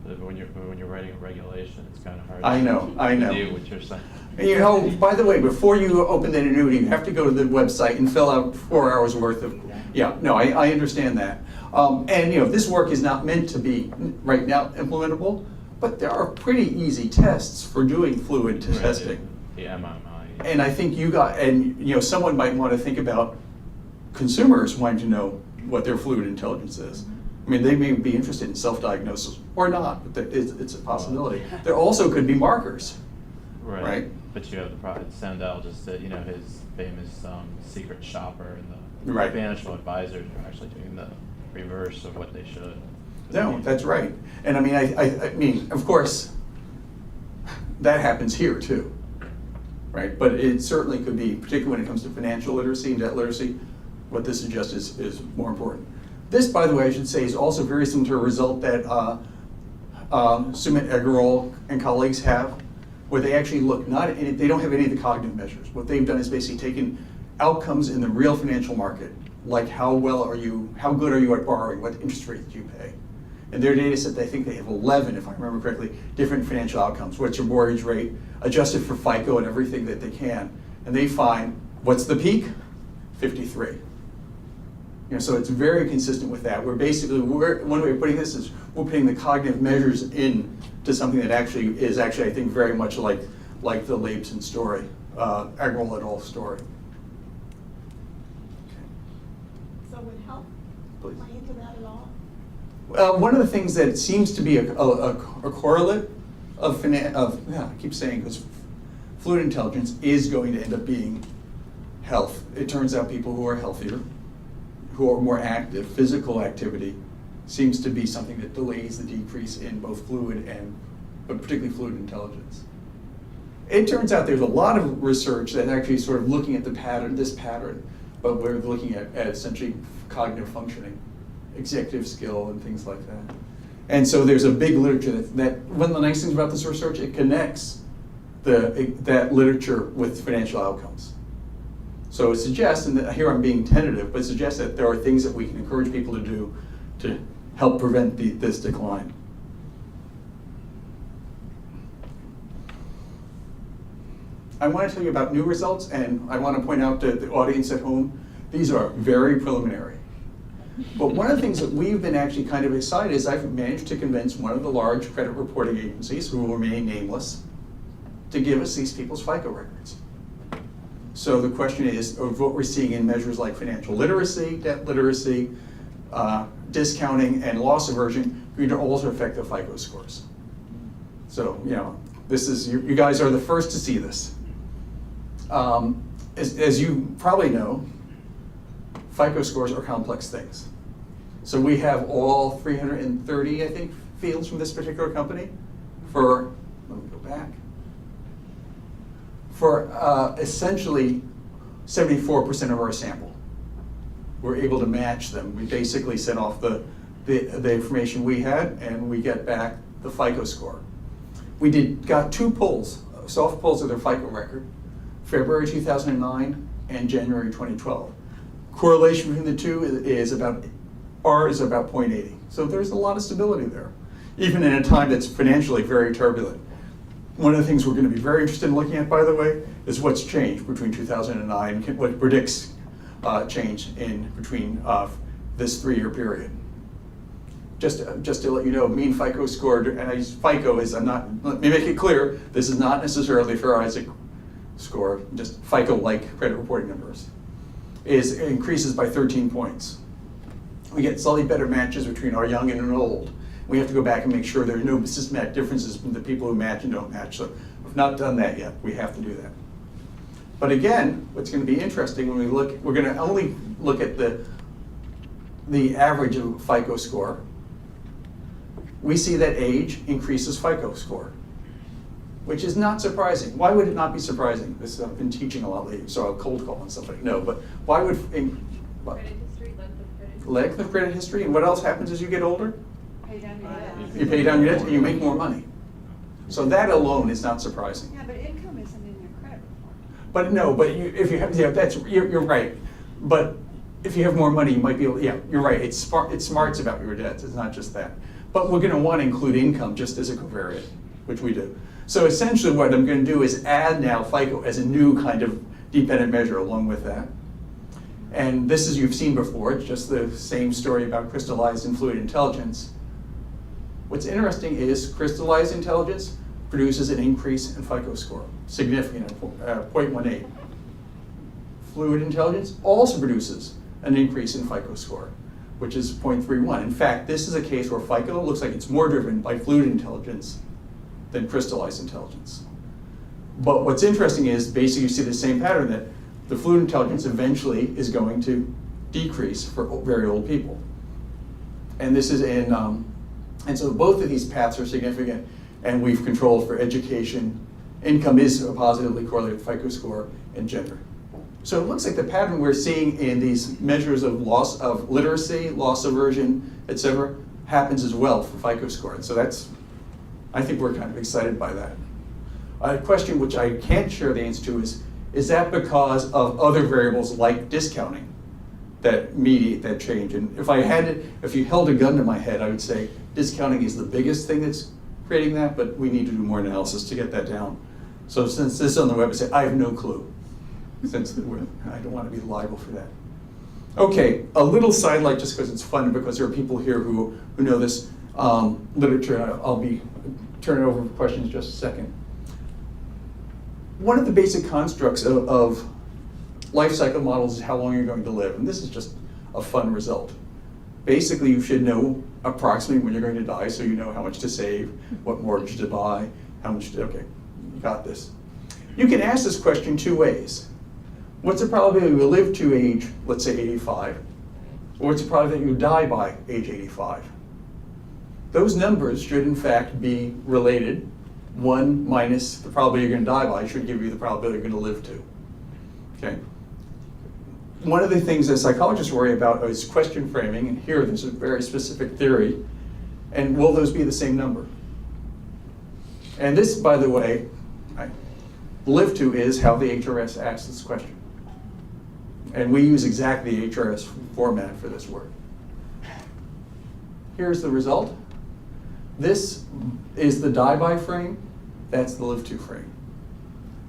But when you're writing a regulation, it's kind of hard
I know.
to do what you're saying.
And by the way, before you open that annuity, you have to go to the website and fill out 4 hours worth of, I understand that. And this work is not meant to be right now implementable, but there are pretty easy tests for doing fluid testing.
The MMI.
And I think someone might want to think about consumers wanting to know what their fluid intelligence is. I mean, they may be interested in self-diagnosis or not, but it's a possibility. There also could be markers, right?
But you have the problem. Sandel just said, his famous secret shopper and the
Right.
financial advisors are actually doing the reverse of what they should.
No, that's right. And I mean, of course, that happens here too, right? But it certainly could be, particularly when it comes to financial literacy and debt literacy, what this suggests is more important. This, by the way, I should say, is also very similar to a result that Sumit Agarwal and colleagues have, where they actually look, they don't have any of the cognitive measures. What they've done is basically taken outcomes in the real financial market, like how good are you at borrowing, what interest rate do you pay? In their data set, I think they have 11, if I remember correctly, different financial outcomes. What's your mortgage rate, adjusted for FICO and everything that they can. And they find, what's the peak? 53. So it's very consistent with that. One way of putting this is we're putting the cognitive measures into something that actually is I think, very much like the Leibson story, Agarwal et al. Story.
So would health play into that at all?
Well, one of the things that seems to be a correlate of I keep saying, because fluid intelligence is going to end up being health. It turns out people who are healthier, who are more active, physical activity, seems to be something that delays the decrease in both fluid but particularly fluid intelligence. It turns out there's a lot of research that's actually sort of looking at this pattern, but we're looking at essentially cognitive functioning, executive skill, and things like that. And so there's a big literature that one of the nice things about this research, it connects that literature with financial outcomes. So it suggests, and here I'm being tentative, but it suggests that there are things that we can encourage people to do to help prevent this decline. I want to tell you about new results, and I want to point out to the audience at home, these are very preliminary. But one of the things that we've been actually kind of excited is I've managed to convince one of the large credit reporting agencies, who will remain nameless, to give us these people's FICO records. So the question is, of what we're seeing in measures like financial literacy, debt literacy, discounting, and loss aversion, going to also affect the FICO scores. So, you know, this is, you guys are the first to see this. As you probably know, FICO scores are complex things. So we have all 330, I think, fields from this particular company for, let me go back, for essentially 74% of our sample. We're able to match them. We basically set off the information we had, and we get back the FICO score. We got 2 polls, soft polls of their FICO record, February 2009 and January 2012. Correlation between the two is about, R is about 0.80. So there's a lot of stability there, even in a time that's financially very turbulent. One of the things we're going to be very interested in looking at, by the way, is what's changed between 2009, what predicts change in between this 3-year period. Just to let you know, mean FICO score, and I use FICO as I'm not, let me make it clear, this is not necessarily Fair Isaac score, just FICO-like credit reporting numbers, increases by 13 points. We get slightly better matches between our young and an old. We have to go back and make sure there are no systematic differences between the people who match and don't match. So we've not done that yet. We have to do that. But again, what's going to be interesting when we look, we're going to only look at the average of FICO score. We see that age increases FICO score, which is not surprising. Why would it not be surprising? This I've been teaching a lot lately, so I'll cold call on somebody. No, but why would
Credit history, length of credit.
length of credit history, and what else happens as you get older?
Pay down your debt.
You pay down your debt and you make more money. So that alone is not surprising.
Yeah, but income isn't in your credit report.
But no, but if you have, yeah, you're right. But if you have more money, you might be able, yeah, you're right. It smarts about your debts. It's not just that. But we're going to want to include income just as a covariate, which we do. So essentially what I'm going to do is add now FICO as a new kind of dependent measure along with that. And this is, you've seen before, it's just the same story about crystallized and fluid intelligence. What's interesting is crystallized intelligence produces an increase in FICO score, significant, 0.18. Fluid intelligence also produces an increase in FICO score, which is 0.31. In fact, this is a case where FICO looks like it's more driven by fluid intelligence than crystallized intelligence. But what's interesting is basically you see the same pattern that the fluid intelligence eventually is going to decrease for very old people. And this is in, and so both of these paths are significant, and we've controlled for education. Income is positively correlated with FICO score and gender. So it looks like the pattern we're seeing in these measures of loss of literacy, loss aversion, et cetera, happens as well for FICO score. And so that's, I think we're kind of excited by that. A question which I can't share the answer to is that because of other variables like discounting that mediate that change? And if you held a gun to my head, I would say discounting is the biggest thing that's creating that, but we need to do more analysis to get that down. So since this is on the website, I have no clue, since I don't want to be liable for that. Okay, a little sidelight just because it's fun, because there are people here who know this literature. I'll be turning over for questions in just a second. One of the basic constructs of life cycle models is how long you're going to live, and this is just a fun result. Basically, you should know approximately when you're going to die, so you know how much to save, what mortgage to buy, how much to, okay, you got this. You can ask this question 2 ways. What's the probability you live to age, let's say 85? Or what's the probability that you die by age 85? Those numbers should in fact be related. 1 minus the probability you're going to die by should give you the probability you're going to live to. Okay. One of the things that psychologists worry about is question framing, and here there's a very specific theory, and will those be the same number? And this, by the way, live to is how the HRS asks this question. And we use exactly the HRS format for this work. Here's the result. This is the die-by frame. That's the live to frame.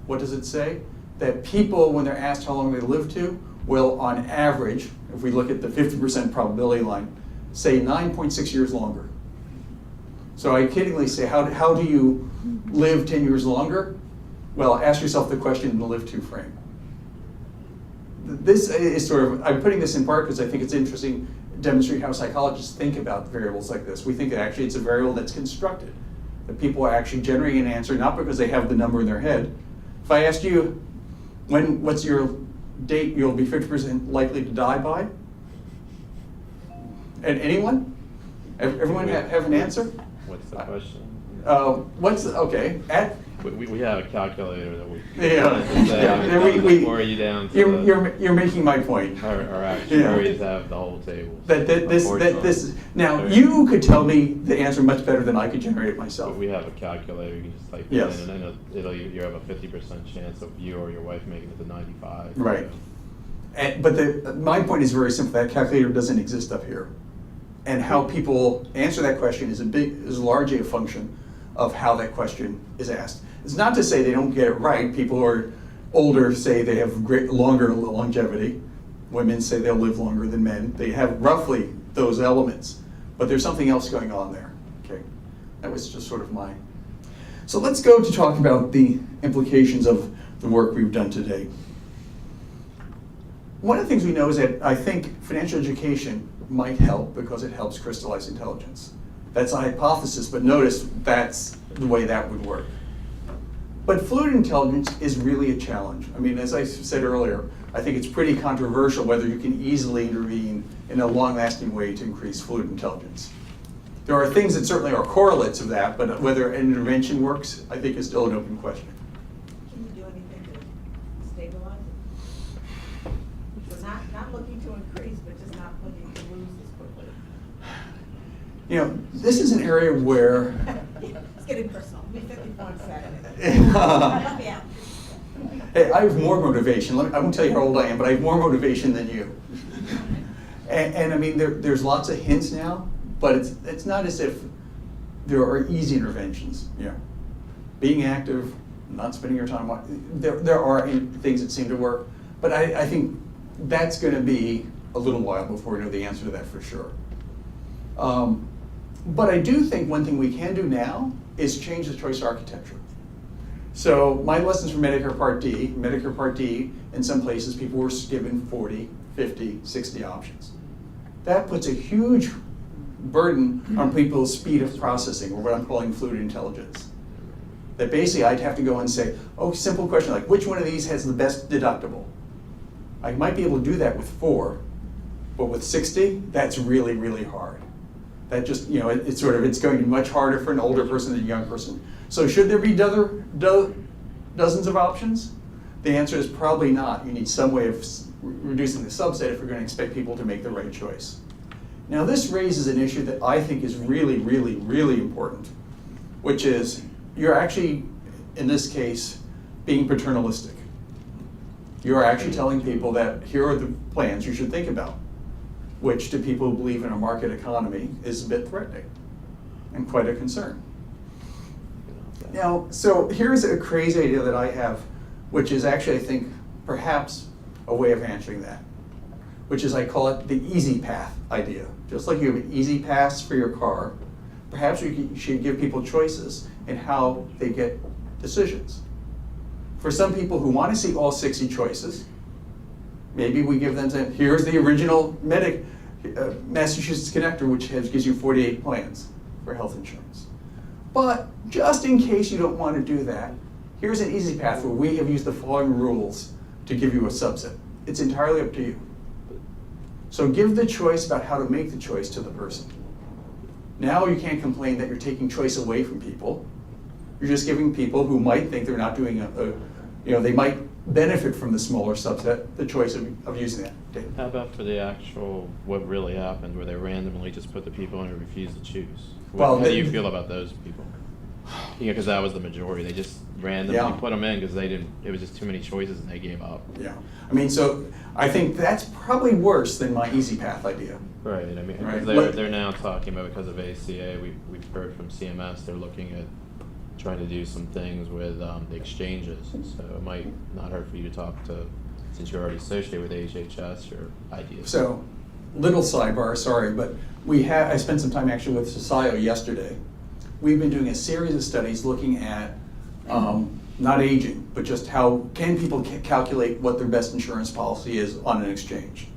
What does it say? That people, when they're asked how long they live to, will, on average, if we look at the 50% probability line, say 9.6 years longer. So I kiddingly say, how do you live 10 years longer? Well, ask yourself the question in the live to frame. This is sort of, I'm putting this in part because I think it's interesting to demonstrate how psychologists think about variables like this. We think that actually it's a variable that's constructed, that people are actually generating an answer not because they have the number in their head. If I asked you, what's your date you'll be 50% likely to die by? And anyone? Everyone have an answer?
What's the question?
Okay.
We have a calculator that we.
Yeah.
Or you down to
You're making my point.
Our actuaries have the whole table.
Now you could tell me the answer much better than I could generate it myself.
But we have a calculator. You can just type
Yes.
it in, and you have a 50% chance of you or your wife making it to 95.
Right. But my point is very simple. That calculator doesn't exist up here, and how people answer that question is largely a function of how that question is asked. It's not to say they don't get it right. People who are older say they have longer longevity. Women say they'll live longer than men. They have roughly those elements, but there's something else going on there. Okay, that was just sort of mine. So let's go to talk about the implications of the work we've done today. One of the things we know is that I think financial education might help because it helps crystallize intelligence. That's a hypothesis, but notice that's the way that would work. But fluid intelligence is really a challenge. I mean, as I said earlier, I think it's pretty controversial whether you can easily intervene in a long-lasting way to increase fluid intelligence. There are things that certainly are correlates of that, but whether an intervention works, I think is still an open question.
Can you do anything to stabilize it? So not looking to increase, but just not looking to lose as quickly.
You know, this is an area where
It's getting personal. Be 54 on Saturday. Yeah.
Hey, I have more motivation. I won't tell you how old I am, but I have more motivation than you. And I mean, there's lots of hints now, but it's not as if there are easy interventions. You know, being active, not spending your time. There are things that seem to work, but I think that's going to be a little while before we know the answer to that for sure. But I do think one thing we can do now is change the choice architecture. So my lessons from Medicare Part D, in some places people were given 40, 50, 60 options. That puts a huge burden on people's speed of processing, or what I'm calling fluid intelligence. That basically I'd have to go and say, oh, simple question like, which one of these has the best deductible? I might be able to do that with 4, but with 60, that's really, really hard. That just, you know, it's going to be much harder for an older person than a young person. So should there be dozens of options? The answer is probably not. You need some way of reducing the subset if we're going to expect people to make the right choice. Now this raises an issue that I think is really, really, really important, which is you're actually, in this case, being paternalistic. You're actually telling people that here are the plans you should think about, which to people who believe in a market economy is a bit threatening and quite a concern. Now, so here's a crazy idea that I have, which is actually, I think, perhaps a way of answering that, which is I call it the easy path idea. Just like you have an easy pass for your car, perhaps you should give people choices in how they get decisions. For some people who want to see all 60 choices, maybe we give them, here's the original Massachusetts connector, which gives you 48 plans for health insurance. But just in case you don't want to do that, here's an easy path where we have used the following rules to give you a subset. It's entirely up to you. So give the choice about how to make the choice to the person. Now you can't complain that you're taking choice away from people. You're just giving people who might think they're not doing they might benefit from the smaller subset, the choice of using that data.
How about for the actual, what really happened, where they randomly just put the people in and refused to choose?
Well,
how do you feel about those people? Yeah, because that was the majority. They just randomly put them in because it was just too many choices and they gave up.
Yeah, I mean, so I think that's probably worse than my easy path idea.
Right, I mean,
Right.
they're now talking about, because of ACA, we've heard from CMS, they're looking at trying to do some things with the exchanges. So it might not hurt for you to talk to, since you're already associated with HHS, your ideas.
So, little sidebar, sorry, but I spent some time actually with Socio yesterday. We've been doing a series of studies looking at not aging, but just how can people calculate what their best insurance policy is on an exchange?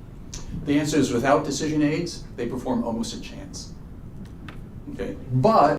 The answer is without decision aids, they perform almost a chance. Okay, but